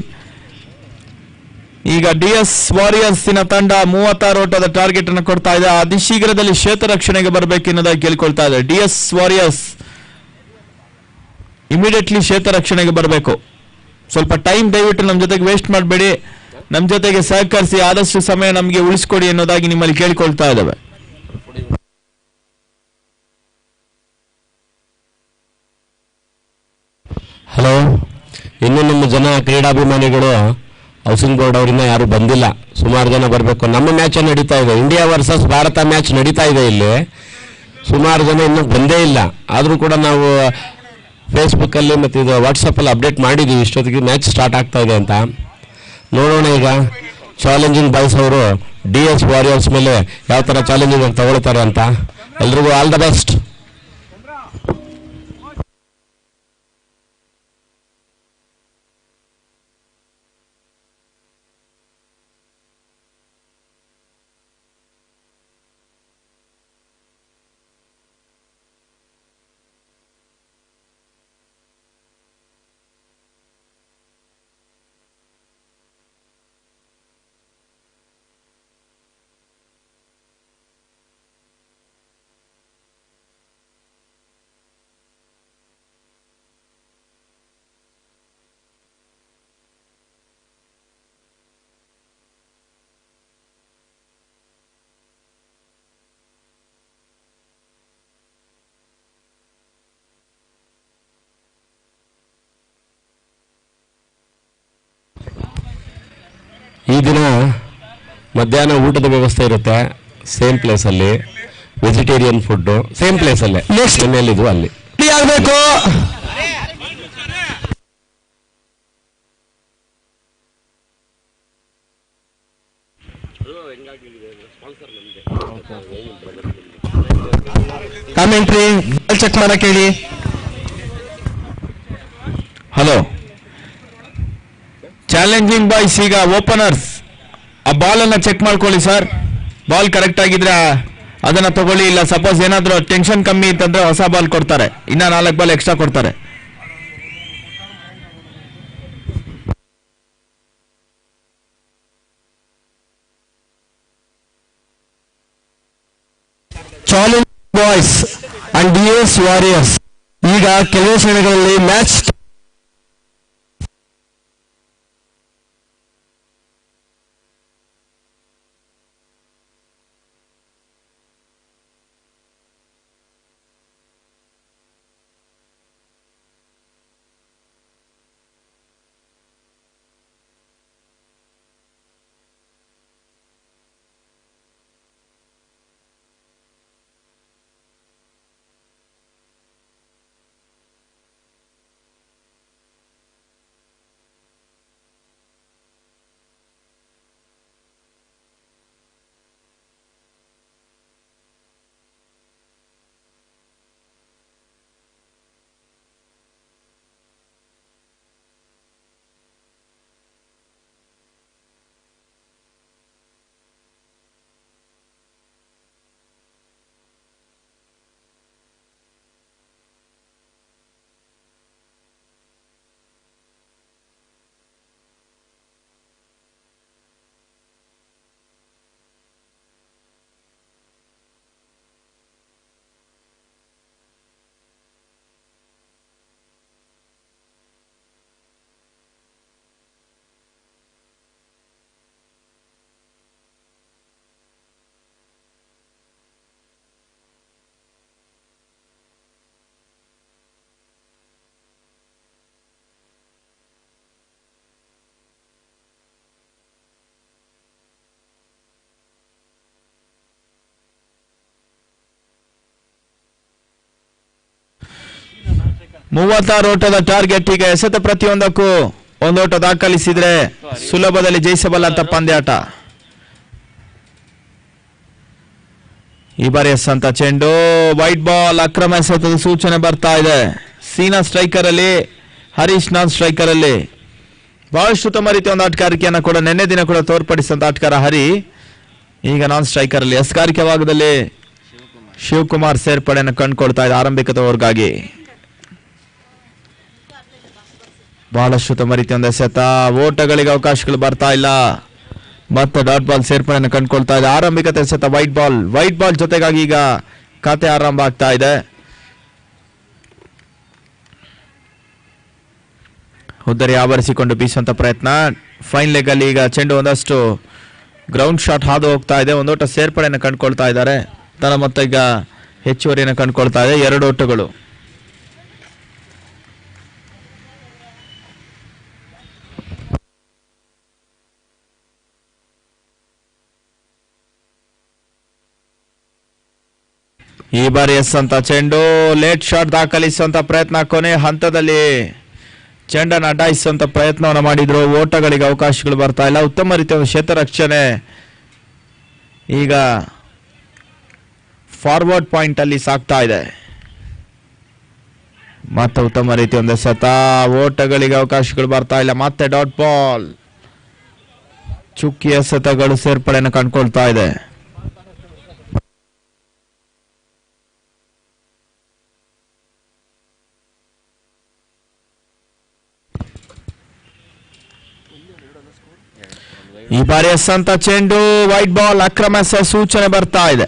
ಈಗ DS ವಾರಿಯರ್ಸ್ ತಂಡ 36 ಓಟದ ಟಾರ್ಗೆಟ್ ಅನ್ನು ಕೊಡ್ತಾ ಇದೆ. ಅತಿ ಶೀಘ್ರದಲ್ಲಿ ಕ್ಷೇತ್ರ ರಕ್ಷಣೆಗೆ ಬರಬೇಕು ಎನ್ನುವುದಾಗಿ ಕೇಳಿಕೊಳ್ತಾ ಇದೆ. DS ವಾರಿಯರ್ಸ್ ಇಮಿಡಿಯೇಟ್ಲಿ ಕ್ಷೇತ್ರ ರಕ್ಷಣೆಗೆ ಬರಬೇಕು. ಸ್ವಲ್ಪ ಟೈಮ್ ದಯವಿಟ್ಟು ನಮ್ಮ ಜೊತೆಗೆ ವೇಸ್ಟ್ ಮಾಡಬೇಡಿ. ನಮ್ಮ ಜೊತೆಗೆ ಸಹಕರಿಸಿ, ಆದಷ್ಟು ಸಮಯ ನಮಗೆ ಉಳಿಸ್ಕೊಡಿ ಎನ್ನುವುದಾಗಿ ನಿಮ್ಮಲ್ಲಿ ಕೇಳಿಕೊಳ್ತಾ ಇದ್ದಾವೆ. ಹಲೋ, ಇನ್ನು ನಮ್ಮ ಜನ ಕ್ರೀಡಾಭಿಮಾನಿಗಳು ಹೌಸಿಂಗ್ ಬೋರ್ಡ್ ಅವರಿಂದ ಯಾರು ಬಂದಿಲ್ಲ, ಸುಮಾರು ಜನ ಬರಬೇಕು. ನಮ್ಮ ಮ್ಯಾಚ್ ನಡೀತಾ ಇದೆ, ಇಂಡಿಯಾ ವರ್ಸಸ್ ಭಾರತ ಮ್ಯಾಚ್ ನಡೀತಾ ಇದೆ. ಇಲ್ಲಿ ಸುಮಾರು ಜನ ಇನ್ನೂ ಬಂದೇ ಇಲ್ಲ. ಆದರೂ ಕೂಡ ನಾವು ಫೇಸ್ಬುಕ್ಕಲ್ಲಿ ಮತ್ತು ಇದು ವಾಟ್ಸಪ್ಪಲ್ಲಿ ಅಪ್ಡೇಟ್ ಮಾಡಿದ್ದೀವಿ ಇಷ್ಟೊತ್ತಿಗೆ ಮ್ಯಾಚ್ ಸ್ಟಾರ್ಟ್ ಆಗ್ತಾ ಇದೆ ಅಂತ. ನೋಡೋಣ ಈಗ ಚಾಲೆಂಜಿಂಗ್ ಬಾಯ್ಸ್ ಅವರು DS ವಾರಿಯರ್ಸ್ ಮೇಲೆ ಯಾವ ಥರ ಚಾಲೆಂಜಿಂಗ್ ತಗೊಳ್ತಾರೆ ಅಂತ. ಎಲ್ರಿಗೂ ಆಲ್ ದ ಬೆಸ್ಟ್. ಈ ದಿನ ಮಧ್ಯಾಹ್ನ ಊಟದ ವ್ಯವಸ್ಥೆ ಇರುತ್ತೆ ಸೇಮ್ ಪ್ಲೇಸಲ್ಲಿ, ವೆಜಿಟೇರಿಯನ್ ಫುಡ್ಡು ಸೇಮ್ ಪ್ಲೇಸಲ್ಲೇ, ಎಲ್ಲಿದು ಅಲ್ಲಿ ಆಗಬೇಕು. ಕಾಮೆಂಟ್ರಿ ಚೆಕ್ ಮಾಡಕ್ಕೆ ಹೇಳಿ. ಹಲೋ, ಚಾಲೆಂಜಿಂಗ್ ಬಾಯ್ಸ್ ಈಗ ಓಪನರ್ಸ್ ಆ ಬಾಲ್ ಅನ್ನ ಚೆಕ್ ಮಾಡ್ಕೊಳ್ಳಿ ಸರ್. ಬಾಲ್ ಕರೆಕ್ಟ್ ಆಗಿದ್ರೆ ಅದನ್ನ ತಗೊಳ್ಳಿ, ಇಲ್ಲ ಸಪೋಸ್ ಏನಾದ್ರೂ ಟೆನ್ಷನ್ ಕಮ್ಮಿ ಇತ್ತಂದ್ರೆ ಹೊಸ ಬಾಲ್ ಕೊಡ್ತಾರೆ, ಇನ್ನ 4 ಬಾಲ್ ಎಕ್ಸ್ಟ್ರಾ ಕೊಡ್ತಾರೆ. Challenge boys and DS warriors ಈಗ ಕೆಲವು ಕ್ಷಣಗಳಲ್ಲಿ ಮ್ಯಾಚ್. ಮೂವತ್ತಾರು ಓಟದ ಟಾರ್ಗೆಟ್. ಈಗ ಎಸೆತ ಪ್ರತಿಯೊಂದಕ್ಕೂ ಒಂದು ಓಟ ದಾಖಲಿಸಿದ್ರೆ ಸುಲಭದಲ್ಲಿ ಜಯಿಸಬಲ್ಲಂತ ಪಂದ್ಯಾಟ. ಈ ಬಾರಿ ಎಸೆಂತ ಚೆಂಡು ವೈಟ್ ಬಾಲ್, ಅಕ್ರಮ ಎಸೆತದ ಸೂಚನೆ ಬರ್ತಾ ಇದೆ. ಸೀನಾ ಸ್ಟ್ರೈಕರ್ ಅಲ್ಲಿ, ಹರೀಶ್ ನಾನ್ ಸ್ಟ್ರೈಕರ್ ಅಲ್ಲಿ. ಬಹಳಷ್ಟು ಉತ್ತಮ ರೀತಿಯ ಒಂದು ಆಟಗಾರಿಕೆಯನ್ನು ಕೂಡ ನಿನ್ನೆ ದಿನ ಕೂಡ ತೋರ್ಪಡಿಸಿದಂತ ಆಟಗಾರ ಹರಿ ಈಗ ನಾನ್ ಸ್ಟ್ರೈಕರ್ ಅಲ್ಲಿ. ಎಸ್ಗಾರಿಕೆ ಭಾಗದಲ್ಲಿ ಶಿವಕುಮಾರ್ ಸೇರ್ಪಡೆಯನ್ನು ಕಂಡುಕೊಳ್ತಾ ಇದೆ ಆರಂಭಿಕದ ಓವರ್ಗಾಗಿ. ಬಹಳಷ್ಟು ಉತ್ತಮ ರೀತಿಯ ಒಂದು ಎಸೆತ, ಓಟಗಳಿಗೆ ಅವಕಾಶಗಳು ಬರ್ತಾ ಇಲ್ಲ. ಮತ್ತೆ ಡಾಟ್ ಬಾಲ್ ಸೇರ್ಪಡೆಯನ್ನು ಕಂಡುಕೊಳ್ತಾ ಇದೆ. ಆರಂಭಿಕತೆ ಎಸೆತ ವೈಟ್ ಬಾಲ್ ಜೊತೆಗಾಗಿ ಈಗ ಖಾತೆ ಆರಂಭ ಆಗ್ತಾ ಇದೆ. ಉದ್ದರಿ ಆವರಿಸಿಕೊಂಡು ಬೀಸುವಂತ ಪ್ರಯತ್ನ. ಫೈನ್ ಲೆಗ್ ಅಲ್ಲಿ ಈಗ ಚೆಂಡು ಒಂದಷ್ಟು ಗ್ರೌಂಡ್ ಶಾಟ್ ಹಾದು ಹೋಗ್ತಾ ಇದೆ. ಒಂದೋಟ ಸೇರ್ಪಡೆಯನ್ನು ಕಂಡುಕೊಳ್ತಾ ಇದ್ದಾರೆ. ತನ್ನ ಮೊತ್ತ ಈಗ ಹೆಚ್ಚುವರಿಯನ್ನು ಕಂಡುಕೊಳ್ತಾ ಇದೆ. 2 ಓಟಗಳು. ಈ ಬಾರಿ ಎಸ್ಸಂತ ಚೆಂಡು ಲೇಟ್ ಶಾಟ್ ದಾಖಲಿಸುವಂತ ಪ್ರಯತ್ನ, ಕೊನೆ ಹಂತದಲ್ಲಿ ಚೆಂಡನ್ನು ಅಡ್ಡಾಯಿಸುವಂತ ಪ್ರಯತ್ನವನ್ನು ಮಾಡಿದ್ರು. ಓಟಗಳಿಗೆ ಅವಕಾಶಗಳು ಬರ್ತಾ ಇಲ್ಲ. ಉತ್ತಮ ರೀತಿಯ ಕ್ಷೇತ್ರ ರಕ್ಷಣೆ ಈಗ ಫಾರ್ವರ್ಡ್ ಪಾಯಿಂಟ್ ಅಲ್ಲಿ ಸಾಕ್ತಾ ಇದೆ. ಮತ್ತೆ ಉತ್ತಮ ರೀತಿಯ ಒಂದು ಎಸೆತ, ಓಟಗಳಿಗೆ ಅವಕಾಶಗಳು ಬರ್ತಾ ಇಲ್ಲ. ಮತ್ತೆ ಡಾಟ್ ಬಾಲ್, ಚುಕ್ಕಿ ಎಸೆತಗಳು ಸೇರ್ಪಡೆಯನ್ನು ಕಂಡುಕೊಳ್ತಾ ಇದೆ. ಈ ಬಾರಿ ಎಸೆದಂತ ಚೆಂಡು ವೈಟ್ ಬಾಲ್, ಅಕ್ರಮ ಸೂಚನೆ ಬರ್ತಾ ಇದೆ.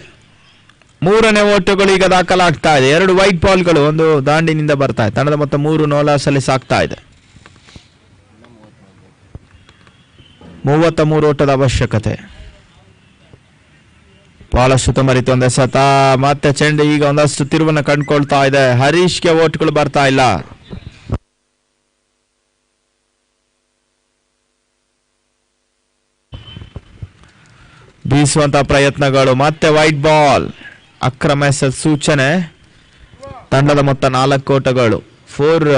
ಮೂರನೇ ಓಟಗಳು ಈಗ ದಾಖಲಾಗ್ತಾ ಇದೆ. 2 ವೈಟ್ ಬಾಲ್ಗಳು ಒಂದು ದಾಂಡಿನಿಂದ ಬರ್ತಾ ಇದೆ. ತಂಡದ ಮೊತ್ತ 3 ನೋಲಾಸಲ್ಲಿ ಸಾಕ್ತಾ ಇದೆ. 33 ಓಟದ ಅವಶ್ಯಕತೆ. ಬಹಳಷ್ಟು ಉತ್ತಮ ರೀತಿ ಒಂದು ಎಸೆತ, ಮತ್ತೆ ಚೆಂಡು ಈಗ ಒಂದಷ್ಟು ತಿರುವನ್ನು ಕಂಡುಕೊಳ್ತಾ ಇದೆ. ಹರೀಶ್ಗೆ ಓಟ್ಗಳು ಬರ್ತಾ ಇಲ್ಲ. ಬೀಸುವಂತ ಪ್ರಯತ್ನಗಳು, ಮತ್ತೆ ವೈಟ್ ಬಾಲ್, ಅಕ್ರಮ ಸೂಚನೆ. ತಂಡದ ಮೊತ್ತ 4 ಓಟಗಳು. 4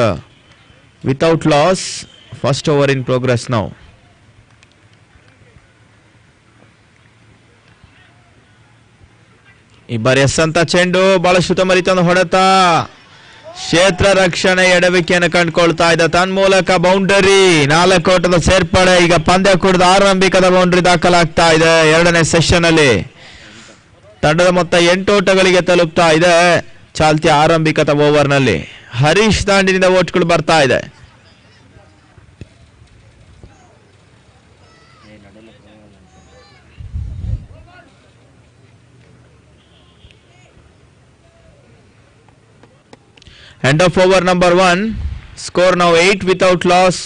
without loss. First over in progress now. ಈ ಬಾರಿ ಎಸೆದಂತ ಚೆಂಡು ಬಹಳಷ್ಟು ಉತ್ತಮ ರೀತಿಯ ಹೊಡೆತ, ಕ್ಷೇತ್ರ ರಕ್ಷಣೆ ಎಡವಿಕೆಯನ್ನು ಕಂಡುಕೊಳ್ತಾ ಇದೆ. ತನ್ಮೂಲಕ ಬೌಂಡರಿ, 4 ಓಟದ ಸೇರ್ಪಡೆ. ಈಗ ಪಂದ್ಯ ಕುಡಿದ ಆರಂಭಿಕದ ಬೌಂಡರಿ ದಾಖಲಾಗ್ತಾ ಇದೆ 2ನೇ ಸೆಷನ್ ಅಲ್ಲಿ. ತಂಡದ ಮೊತ್ತ 8 ಓಟಗಳಿಗೆ ತಲುಪ್ತಾ ಇದೆ ಚಾಲ್ತಿಯ ಆರಂಭಿಕದ ಓವರ್ ನಲ್ಲಿ. ಹರೀಶ್ ದಾಂಡಿನಿಂದ ಓಟ್ಗಳು ಬರ್ತಾ ಇದೆ. End of over number 1. Score now 8 without loss.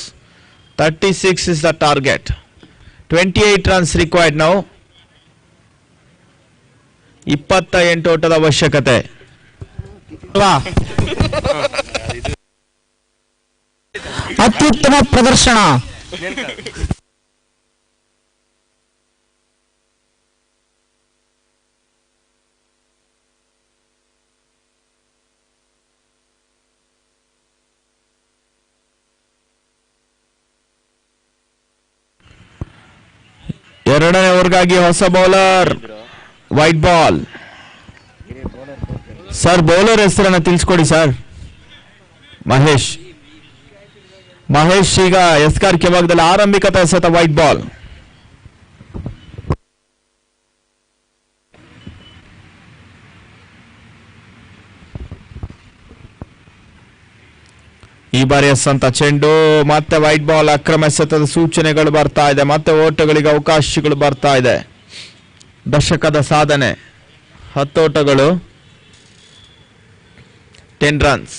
36 is the target. 28 runs required now. 28 ಓಟದ ಅವಶ್ಯಕತೆ. ಅತ್ಯುತ್ತಮ ಪ್ರದರ್ಶನ. ಎರಡನೇ ಓವರ್ಗಾಗಿ ಹೊಸ bowler, white ball. Sir bowler ಹೆಸರನ್ನ ತಿಳಿಸ್ಕೊಡಿ ಸರ್. ಮಹೇಶ್. ಮಹೇಶ್ ಈಗ ಎಸ್ಕಾರ್ ಕೆಭಾಗದಲ್ಲಿ ಆರಂಭಿಕ ಎಸೆತ, ವೈಟ್ ಬಾಲ್. ಈ ಬಾರಿ ಎಸೆದಂತ ಚೆಂಡು, ಮತ್ತೆ ವೈಟ್ ಬಾಲ್, ಅಕ್ರಮ ಎಸೆತದ ಸೂಚನೆಗಳು ಬರ್ತಾ ಇದೆ. ಮತ್ತೆ ಓಟಗಳಿಗೆ ಅವಕಾಶಗಳು ಬರ್ತಾ ಇದೆ. ದಶಕದ ಸಾಧನೆ, 10 ಓಟಗಳು, 10 runs,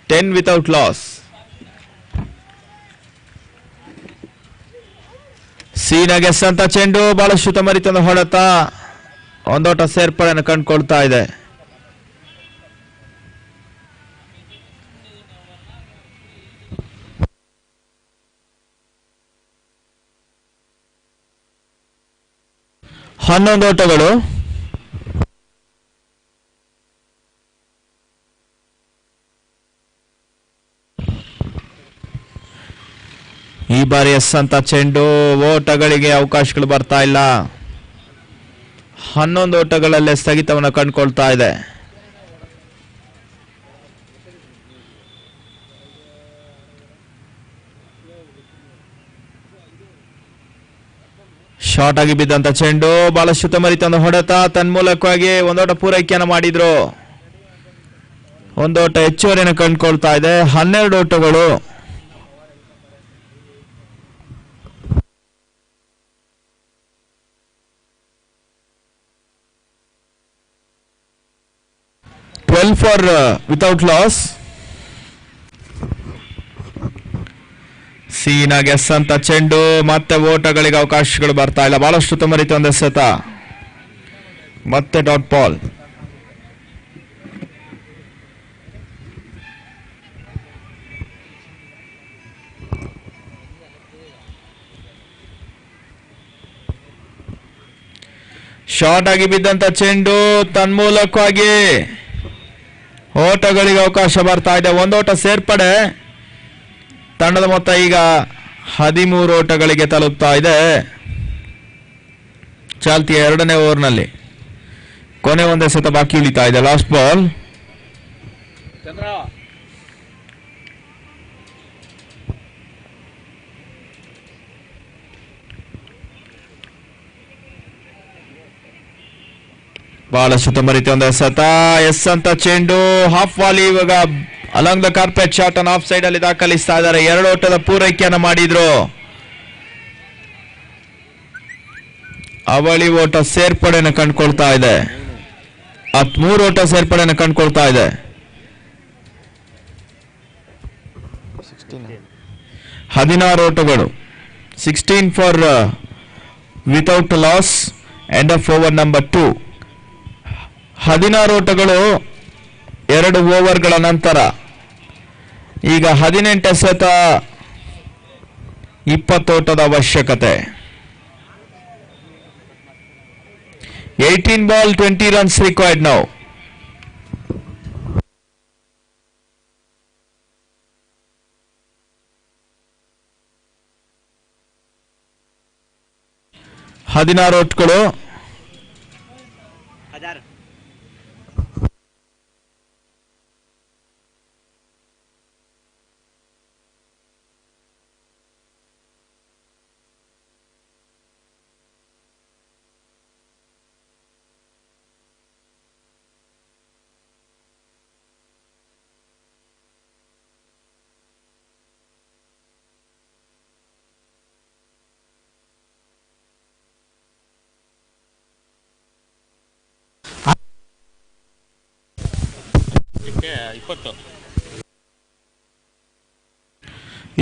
10 without loss. ಸೀನಾಗೆ ಎಸೆದಂತ ಚೆಂಡು ಬಹಳಷ್ಟು ಉತ್ತಮ ರೀತಿಯ ಹೊಡೆತ, ಒಂದೋಟ ಸೇರ್ಪಡೆಯನ್ನು ಕಂಡುಕೊಳ್ತಾ ಇದೆ. ಹನ್ನೊಂದು ಓಟಗಳು. ಈ ಬಾರಿ ಎಸೆದಂತ ಚೆಂಡು, ಓಟಗಳಿಗೆ ಅವಕಾಶಗಳು ಬರ್ತಾ ಇಲ್ಲ. 11 ಓಟಗಳಲ್ಲೇ ಸ್ಥಗಿತವನ್ನು ಕಂಡುಕೊಳ್ತಾ ಇದೆ. ಶಾರ್ಟ್ ಆಗಿ ಬಿದ್ದಂತ ಚೆಂಡು, ಬಹಳಷ್ಟು ಉತ್ತಮ ರೀತಿಯ ಹೊಡೆತ, ತನ್ಮೂಲಕವಾಗಿ ಒಂದೋಟ ಪೂರೈಕೆಯನ್ನು ಮಾಡಿದ್ರು. ಒಂದೋಟ ಹೆಚ್ಚುವರಿಯನ್ನು ಕಂಡುಕೊಳ್ತಾ ಇದೆ. 12 ಓಟಗಳು. for without loss. ಸೀನಾಗೆ ಎಸೆದಂತ ಚೆಂಡು, ಮತ್ತೆ ಓಟಗಳಿಗೆ ಅವಕಾಶಗಳು ಬರ್ತಾ ಇಲ್ಲ. ಬಹಳಷ್ಟು ಉತ್ತಮ ರೀತಿಯ ಒಂದು ಎಸೆತ, ಮತ್ತೆ ಡಾಟ್ ಬಾಲ್. ಶಾರ್ಟ್ ಆಗಿ ಬಿದ್ದಂತ ಚೆಂಡು ತನ್ಮೂಲಕವಾಗಿ ಓಟಗಳಿಗೆ ಅವಕಾಶ ಬರ್ತಾ ಇದೆ. ಒಂದೋಟ ಸೇರ್ಪಡೆ. ತಂಡದ ಮೊತ್ತ ಈಗ 13 ಓಟಗಳಿಗೆ ತಲುಪ್ತಾ ಇದೆ. ಚಾಲ್ತಿಯ 2ನೇ ಓವರ್ನಲ್ಲಿ ಕೊನೆ ಒಂದೇ ಸತ ಬಾಕಿ ಉಳಿತಾ ಇದೆ. Last ball. ಬಹಳಷ್ಟು ತುಂಬ ರೀತಿ ಒಂದು ಸತ ಎಸ್ ಅಂತ ಚೆಂಡು ಹಾಫ್ ವಾಲಿ. ಇವಾಗ ಅಲಾಂಗ್ ದ ಕಾರ್ಪೆಟ್ ಶಾಟ್ ಅನ್ನು ಆಫ್ ಸೈಡ್ ಅಲ್ಲಿ ದಾಖಲಿಸ್ತಾ ಇದ್ದಾರೆ. 2 ಓಟದ ಪೂರೈಕೆಯನ್ನು ಮಾಡಿದ್ರು. ಅವಳಿ ಓಟ ಸೇರ್ಪಡೆಯನ್ನು ಕಂಡುಕೊಳ್ತಾ ಇದೆ. 3 ಓಟ ಸೇರ್ಪಡೆಯನ್ನು ಕಂಡುಕೊಳ್ತಾ ಇದೆ. 16 ಓಟಗಳು. 16 for without loss. End of over number 2. 16 ಓಟಗಳು 2 ಓವರ್ಗಳ ನಂತರ. ಈಗ 18 ಎಸೆತ 20 ಓಟದ ಅವಶ್ಯಕತೆ. 18 ಬಾಲ್ 20 ರನ್ಸ್ ರಿಕ್ವೈರ್ಡ್ ನೌ. ಹದಿನಾರು ಓಟ್ಗಳು.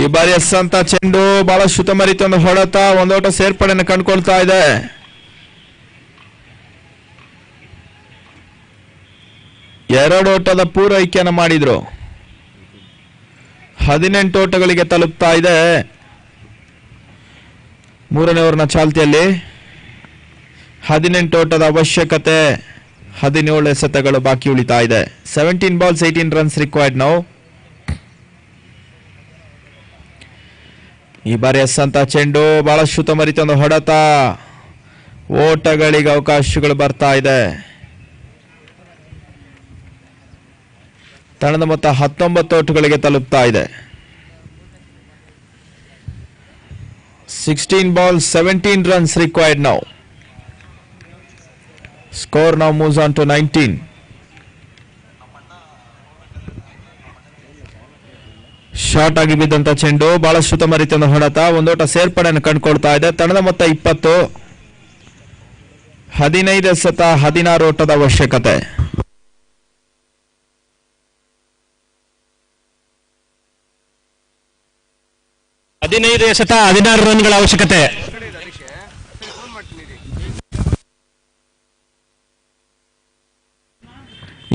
ಈ ಬಾರಿ ಎಸ್ ಅಂತ ಚೆಂಡು ಬಹಳಷ್ಟು ಉತ್ತಮ ರೀತಿಯ ಒಂದು ಹೊಡೆತ. ಒಂದೋಟ ಸೇರ್ಪಡೆಯನ್ನು ಕಂಡುಕೊಳ್ತಾ ಇದೆ. ಎರಡು ಓಟದ ಪೂರೈಕೆಯನ್ನು ಮಾಡಿದ್ರು. 18 ಓಟಗಳಿಗೆ ತಲುಪ್ತಾ ಇದೆ. 3ನೇ ಓವರ್ನ ಚಾಲ್ತಿಯಲ್ಲಿ 18 ಓಟದ ಅವಶ್ಯಕತೆ. 17 ಎಸೆತಗಳು ಬಾಕಿ ಉಳಿತಾ ಇದೆ. 17 ಬಾಲ್ಸ್ 18 ರನ್ಸ್ ರಿಕ್ವೈರ್ಡ್ ನೌ. ಈ ಬಾರಿ ಎಸ್ ಅಂತ ಚೆಂಡು ಬಹಳಷ್ಟು ಉತ್ತಮ ರೀತಿಯ ಒಂದು ಹೊಡೆತ. ಓಟಗಳಿಗೆ ಅವಕಾಶಗಳು ಬರ್ತಾ ಇದೆ. ತಂಡದ ಮೊತ್ತ 19 ಓಟಗಳಿಗೆ ತಲುಪ್ತಾ ಇದೆ. 16 balls 17 runs required now. Score now moves on to 19. Short ಆಗಿ ಬಿದ್ದಂತ ಚೆಂಡು ಬಹಳಷ್ಟು ಉತ್ತಮ ರೀತಿಯ ಹೊಡೆತ. ಒಂದೋಟ ಸೇರ್ಪಡೆಯನ್ನು ಕಂಡುಕೊಳ್ತಾ ಇದೆ. ತಂಡದ ಮೊತ್ತ 20. 15 ಎಸೆತ 16 ಓಟದ ಅವಶ್ಯಕತೆ. ಎಸೆತ 16 ರನ್ಗಳ ಅವಶ್ಯಕತೆ.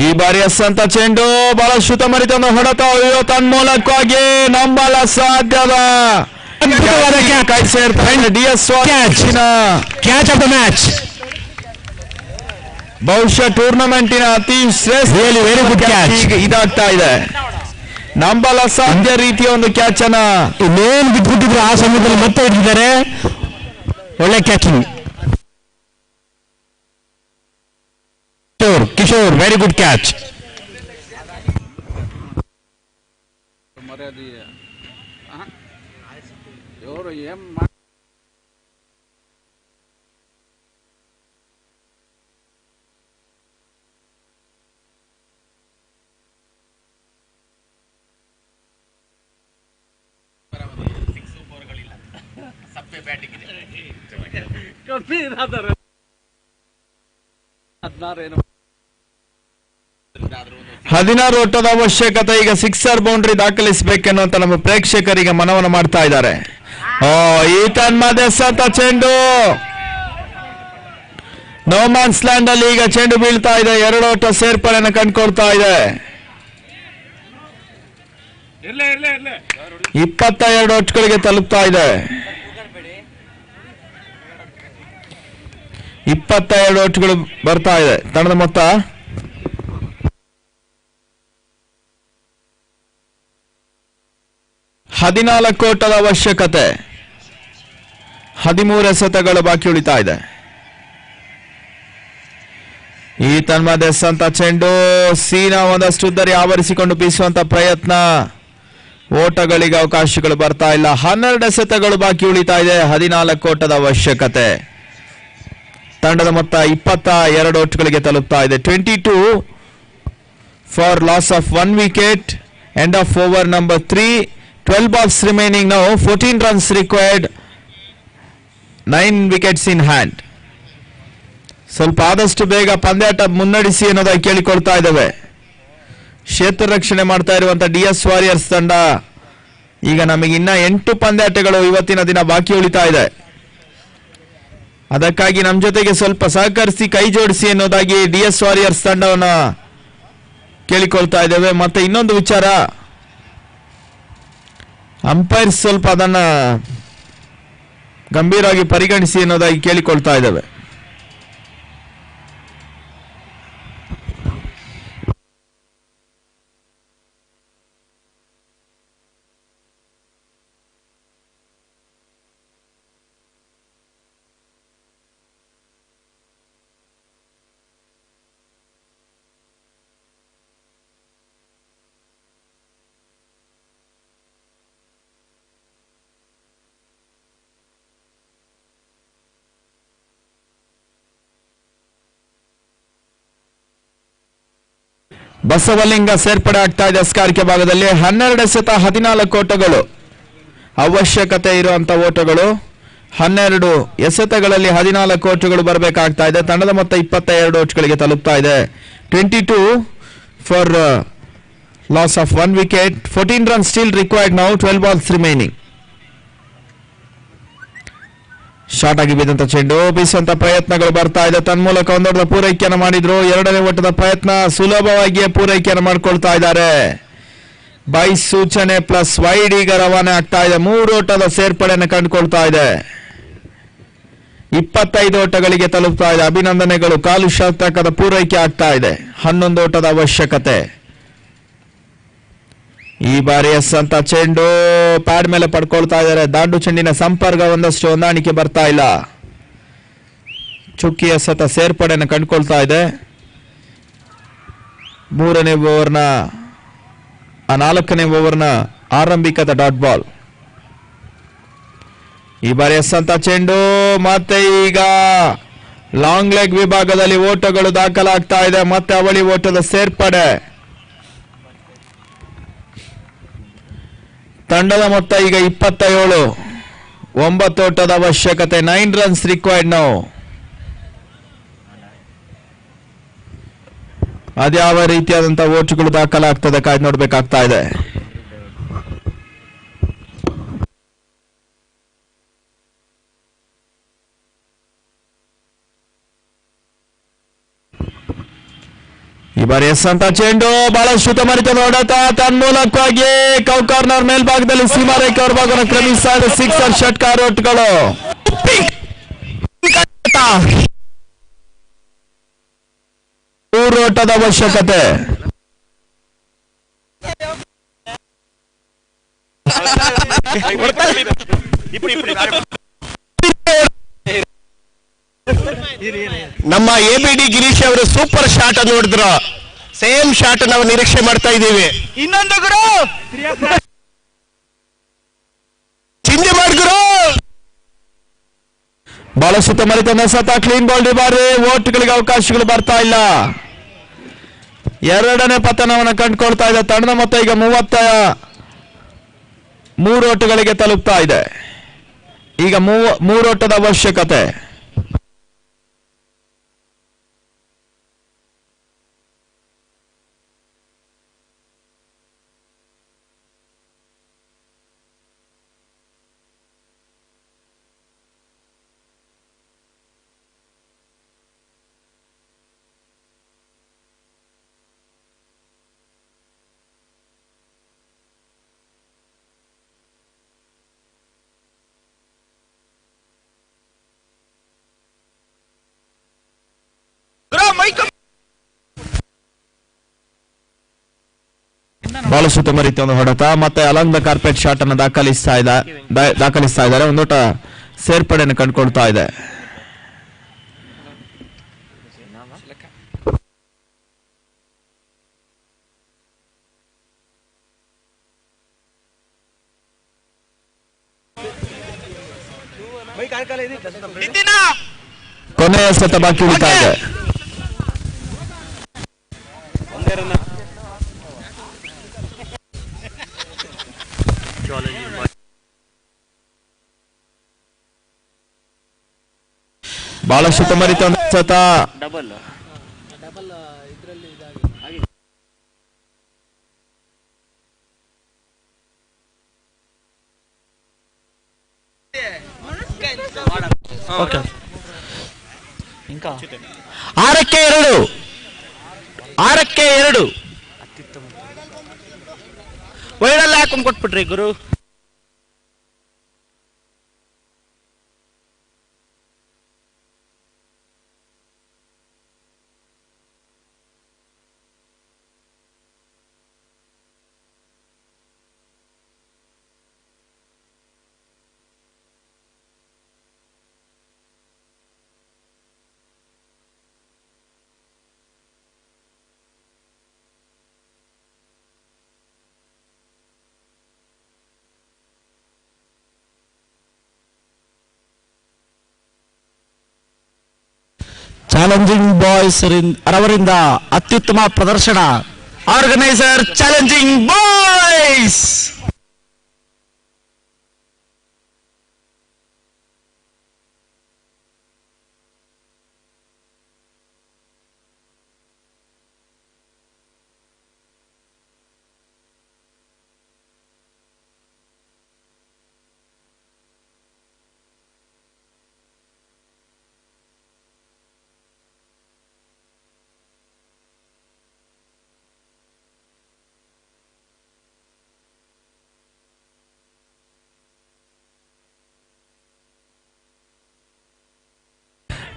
ಈ ಬಾರಿ ಎಸ್ ಅಂತ ಚೆಂಡು ಬಹಳಷ್ಟು ಉತ್ತಮ ರೀತಿಯ ಹೊಡೆತ. ತನ್ಮೂಲಕವಾಗಿ ನಂಬಲ ಸಾಧ್ಯದ ಕೈ ಸೇರ್ತಾರೆ. DS catch of the match. ಬಹುಶಃ ಟೂರ್ನಮೆಂಟಿನ ಅತಿ ಶ್ರೇಷ್ಠ ವೆರಿ ಗುಡ್ ಕ್ಯಾಚ್ ಇದಾಗ್ತಾ ಇದೆ. ನಂಬಲ ಸಾಧ್ಯ ರೀತಿಯ ಒಂದು ಕ್ಯಾಚ್ ಅನ್ನ ಮೇನ್ ಬಿದ್ದುಬಿಟ್ಟಿದ್ರು. ಆ ಸಮಯದಲ್ಲಿ ಮತ್ತೆ ಹಿಡಿದಿದ್ದಾರೆ. ಒಳ್ಳೆ catching. Kishore very good catch. ಹದಿನಾರು ಓಟದ ಅವಶ್ಯಕತೆ. ಈಗ ಸಿಕ್ಸರ್ ಬೌಂಡ್ರಿ ದಾಖಲಿಸಬೇಕೆನ್ನುವಂತ ನಮ್ಮ ಪ್ರೇಕ್ಷಕರಿಗೆ ಮನವನ್ನ ಮಾಡ್ತಾ ಇದ್ದಾರೆ. ಈ ತನ್ಮಧ್ಯೆ ಸತ ಚೆಂಡು ನೋಮ್ಯಾನ್ಸ್ ಲ್ಯಾಂಡ್ ಅಲ್ಲಿ ಈಗ ಚೆಂಡು ಬೀಳ್ತಾ ಇದೆ. 2 ಓಟ ಸೇರ್ಪಡೆಯನ್ನು ಕಂಡುಕೊಳ್ತಾ ಇದೆ. 22 ಓಟ್ಗಳಿಗೆ ತಲುಪ್ತಾ ಇದೆ. 22 ಓಟ್ಗಳು ಬರ್ತಾ ಇದೆ. ತಂಡದ ಮೊತ್ತ 14 ಓಟದ ಅವಶ್ಯಕತೆ. 13 ಎಸೆತಗಳು ಬಾಕಿ ಉಳಿತಾ ಇದೆ. ಈ ತನ್ಮಧ್ಯೆ ಎಸೆದಂತ ಚೆಂಡು ಸೀನಾ ಒಂದಷ್ಟು ಉದ್ದರಿ ಆವರಿಸಿಕೊಂಡು ಬೀಸುವಂತ ಪ್ರಯತ್ನ. ಓಟಗಳಿಗೆ ಅವಕಾಶಗಳು ಬರ್ತಾ ಇಲ್ಲ. 12 ಎಸೆತಗಳು ಬಾಕಿ ಉಳಿತಾ ಇದೆ. 14 ಓಟದ ಅವಶ್ಯಕತೆ. ತಂಡದ ಮೊತ್ತ 22 ಓಟ್ಗಳಿಗೆ ತಲುಪ್ತಾ ಇದೆ. 22 for loss of 1 wicket. End of over number 3. 12 balls remaining now. 14 runs required. 9 wickets in hand. ಸ್ವಲ್ಪ ಆದಷ್ಟು ಬೇಗ ಪಂದ್ಯಾಟ ಮುನ್ನಡೆಸಿ ಅನ್ನೋದಾಗಿ ಕೇಳಿಕೊಳ್ತಾ ಇದ್ದೇವೆ. ಕ್ಷೇತ್ರ ರಕ್ಷಣೆ ಮಾಡ್ತಾ ಇರುವಂತ DS ವಾರಿಯರ್ಸ್ ತಂಡ ಈಗ ನಮಗೆ ಇನ್ನ 8 ಪಂದ್ಯಾಟಗಳು ಇವತ್ತಿನ ದಿನ ಬಾಕಿ ಉಳಿತಾ ಇದೆ. ಅದಕ್ಕಾಗಿ ನಮ್ಮ ಜೊತೆಗೆ ಸ್ವಲ್ಪ ಸಹಕರಿಸಿ ಕೈ ಜೋಡಿಸಿ ಅನ್ನೋದಾಗಿ DS ವಾರಿಯರ್ಸ್ ತಂಡವನ್ನ ಕೇಳಿಕೊಳ್ತಾ ಇದ್ದೇವೆ. ಮತ್ತೆ ಇನ್ನೊಂದು ವಿಚಾರ, ಅಂಪೈರ್ ಸ್ವಲ್ಪ ಅದನ್ನ ಗಂಭೀರವಾಗಿ ಪರಿಗಣಿಸಿ ಅನ್ನೋದಾಗಿ ಕೇಳಿಕೊಳ್ತಾ ಇದ್ದೇವೆ. ಬಸವಲಿಂಗ ಸೇರ್ಪಡೆ ಆಗ್ತಾ ಇದೆ ಸ್ಕಾರ್ಕೆ ಭಾಗದಲ್ಲಿ. 12 ಎಸೆತ 14 ಓಟಗಳು ಅವಶ್ಯಕತೆ ಇರುವಂತ ಓಟಗಳು. 12 ಎಸೆತಗಳಲ್ಲಿ 14 ಓಟಗಳು ಬರಬೇಕಾಗ್ತಾ ಇದೆ. ತಂಡದ ಮೊತ್ತ 22 ಓಟ್ಗಳಿಗೆ ತಲುಪ್ತಾ ಇದೆ. 22 for loss of 1 wicket. 14 runs still required now. 12 balls remaining. Short ಆಗಿ ಬಿದ್ದಂತ ಚೆಂಡು ಬೀಸುವಂತ ಪ್ರಯತ್ನಗಳು ಬರ್ತಾ ಇದೆ. ತನ್ಮೂಲಕ ಒಂದೊಡ್ಡ ಪೂರೈಕೆಯನ್ನು ಮಾಡಿದ್ರು. ಎರಡನೇ ಓಟದ ಪ್ರಯತ್ನ ಸುಲಭವಾಗಿಯೇ ಪೂರೈಕೆಯನ್ನು ಮಾಡ್ಕೊಳ್ತಾ ಇದ್ದಾರೆ. ಬೈ ಸೂಚನೆ ಪ್ಲಸ್ ವೈಡ್ ಈಗ ರವಾನೆ ಆಗ್ತಾ ಇದೆ. 3 ಓಟದ ಸೇರ್ಪಡೆಯನ್ನು ಕಂಡುಕೊಳ್ತಾ ಇದೆ. 25 ಓಟಗಳಿಗೆ ತಲುಪ್ತಾ ಇದೆ. ಅಭಿನಂದನೆಗಳು. ಕಾಲು ಶತಕದ ಪೂರೈಕೆ ಆಗ್ತಾ ಇದೆ. 11 ಓಟದ ಅವಶ್ಯಕತೆ. ಈ ಬಾರಿ ಎಸೆದಂತ ಚೆಂಡು ಪ್ಯಾಡ್ ಮೇಲೆ ಪಡ್ಕೊಳ್ತಾ ಇದ್ದಾರೆ. ದಾಂಡು ಚೆಂಡಿನ ಸಂಪರ್ಕ ಒಂದಷ್ಟು ಹೊಂದಾಣಿಕೆ ಬರ್ತಾ ಇಲ್ಲ. ಚುಕ್ಕಿ ಎಸೆತ ಸೇರ್ಪಡೆಯನ್ನು ಕಂಡುಕೊಳ್ತಾ ಇದೆ. 3ನೇ ಓವರ್ನ 4ನೇ ಓವರ್ನ ಆರಂಭಿಕದ ಡಾಟ್ ಬಾಲ್. ಈ ಬಾರಿ ಎಸೆದಂತ ಚೆಂಡು ಮತ್ತೆ ಈಗ ಲಾಂಗ್ ಲೆಗ್ ವಿಭಾಗದಲ್ಲಿ ಓಟಗಳು ದಾಖಲಾಗ್ತಾ ಇದೆ. ಮತ್ತೆ ಅವಳಿ ಓಟದ ಸೇರ್ಪಡೆ. ತಂಡದ ಮೊತ್ತ ಈಗ 27. 9 ಓಟದ ಅವಶ್ಯಕತೆ. 9 runs required now. ಅದ್ಯಾವ ರೀತಿಯಾದಂತಹ ಓಟ್ಗಳು ದಾಖಲಾಗ್ತದೆ ಕಾಯ್ದು ನೋಡ್ಬೇಕಾಗ್ತಾ ಇದೆ. ಈ ಬಾರಿ ಎಸೆದಂತ ಚೆಂಡು ಬಹಳಷ್ಟು ಉತ್ತಮರಿತ ಹೊಡೆತ. ತನ್ಮೂಲಕವಾಗಿ ಕೌ ಕಾರ್ನರ್ ಮೇಲ್ಭಾಗದಲ್ಲಿ ಸೀಮಾರೇಖೆ ಅವರ ಭಾಗವನ್ನು ಕ್ರಮಿಸ್ತಾ ಇದೆ. 6 ಷಟ್ಕಾರ ಓಟ್ಗಳು. 3 ಓಟದ ಅವಶ್ಯಕತೆ. ನಮ್ಮ ABD ಗಿರೀಶ್ ಅವರು ಸೂಪರ್ ಶಾಟ್ ಅನ್ನು ನೋಡಿದ್ರು. ಸೇಮ್ ಶಾಟ್ ನಾವು ನಿರೀಕ್ಷೆ ಮಾಡ್ತಾ ಇದ್ದೀವಿ. ಇನ್ನೊಂದು ಗುರು ಚಿಂದಿ ಮಾಡಿದ್ರು. ಬಹಳ ಸುತ್ತಮರಿತ ಎಸೆತ. Clean ball. ಬಾರಿ ಓಟ್ಗಳಿಗೆ ಅವಕಾಶಗಳು ಬರ್ತಾ ಇಲ್ಲ. ಎರಡನೇ ಪತನವನ್ನು ಕಂಡುಕೊಳ್ತಾ ಇದೆ. ತಂಡದ ಮೊತ್ತ ಈಗ 33 ಓಟಗಳಿಗೆ ತಲುಪ್ತಾ ಇದೆ. ಈಗ 3 ಓಟದ ಅವಶ್ಯಕತೆ. ಬಹಳ ಸುತ್ತಮರಿತ ಒಂದು ಹೊಡೆತ ಮತ್ತೆ ಅಲಾಂಗ್ ದ ಕಾರ್ಪೆಟ್ ಶಾಟ್ ಅನ್ನು ದಾಖಲಿಸ್ತಾ ಇದ್ದಾರೆ. ಒಂದೋಟ ಸೇರ್ಪಡೆಯನ್ನು ಕಂಡುಕೊಳ್ತಾ ಇದೆ. ಕೊನೆಯ ಎಸೆತ ಬಾಕಿ ಉಳಿತಾ ಇದೆ. ಬಹಳಷ್ಟು ಸುತ್ತಮರಿತ ಒಂದು ಎಸೆತ. ಆರಕ್ಕೆ ಎರಡು ವೈಡಲ್ಲಿ ಹಾಕೊಂಡ್ ಕೊಟ್ಬಿಟ್ರಿ ಗುರು. ಚಾಲೆಂಜಿಂಗ್ ಬಾಯ್ಸ್ ಅವರಿಂದ ಅತ್ಯುತ್ತಮ ಪ್ರದರ್ಶನ. Organiser challenging boys.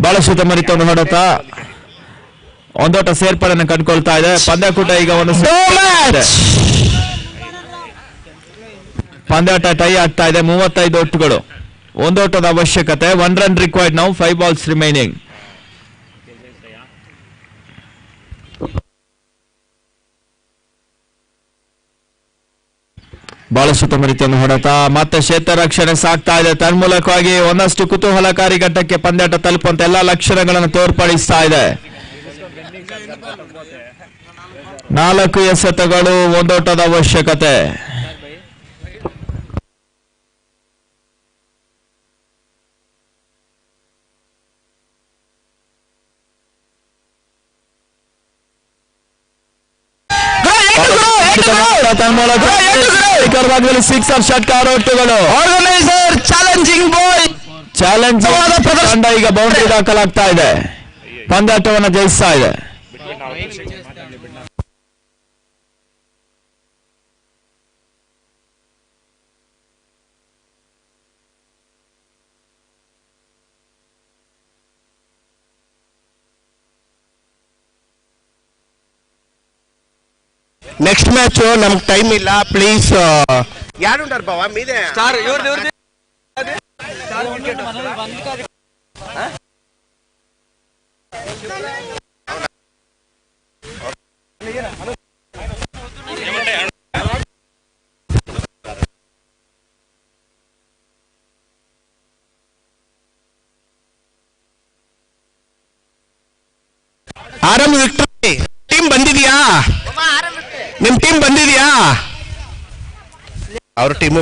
ಬಹಳಷ್ಟು ಸುತ್ತಮರಿತ ಒಂದು ಹೊಡೆತ. ಒಂದೋಟ ಸೇರ್ಪಡೆಯನ್ನು ಕಂಡುಕೊಳ್ತಾ ಇದೆ. ಪಂದ್ಯಾಕೂಟ ಈಗ ಒಂದು ಪಂದ್ಯಾಟ ಟೈ ಆಗ್ತಾ ಇದೆ. 35 ಒಟ್ಟುಗಳು, ಒಂದೋಟದ ಅವಶ್ಯಕತೆ. 1 run required now, 5 balls remaining. ಬಹಳಷ್ಟು ಸುತ್ತಮರಿತ ಒಂದು ಹೊಡೆತ. ಮತ್ತೆ ಕ್ಷೇತ್ರ ರಕ್ಷಣೆ ಸಾಗ್ತಾ ಇದೆ. ತನ್ಮೂಲಕವಾಗಿ ಒಂದಷ್ಟು ಕುತೂಹಲಕಾರಿ ಘಟ್ಟಕ್ಕೆ ಪಂದ್ಯಾಟ ತಲುಪುವಂತ ಎಲ್ಲಾ ಲಕ್ಷಣಗಳನ್ನು ತೋರ್ಪಡಿಸ್ತಾ ಇದೆ. 4 ಎಸೆತಗಳು, ಒಂದೋಟದ ಅವಶ್ಯಕತೆ. ಸಿಕ್ಸರ್ ಷಟ್ಕಾರ ಒಟ್ಟುಗಳು. ಆರ್ಗನೈಸರ್ ಚಾಲೆಂಜಿಂಗ್ ಬಾಯ್ ಚಾಲೆಂಜ್ ತಂಡ ಈಗ ಬೌಂಡ್ರಿ ದಾಖಲಾಗ್ತಾ ಇದೆ. ಪಂದ್ಯಾಟವನ್ನು ಜಯಿಸ್ತಾ ಇದೆ. ನೆಕ್ಸ್ಟ್ ಮ್ಯಾಚ್ ನಮ್ಗೆ ಟೈಮ್ ಇಲ್ಲ, ಪ್ಲೀಸ್. ಯಾರು ಬಾವ ಮೀದೆ ಆರಾಮ್ ವಿಕ್ಟರಿ ಟೀಮ್ ಬಂದಿದ್ಯಾ? ನಿಮ್ ಟೀಮ್ ಬಂದಿದ್ಯಾ? ಅವ್ರ ಟೀಮು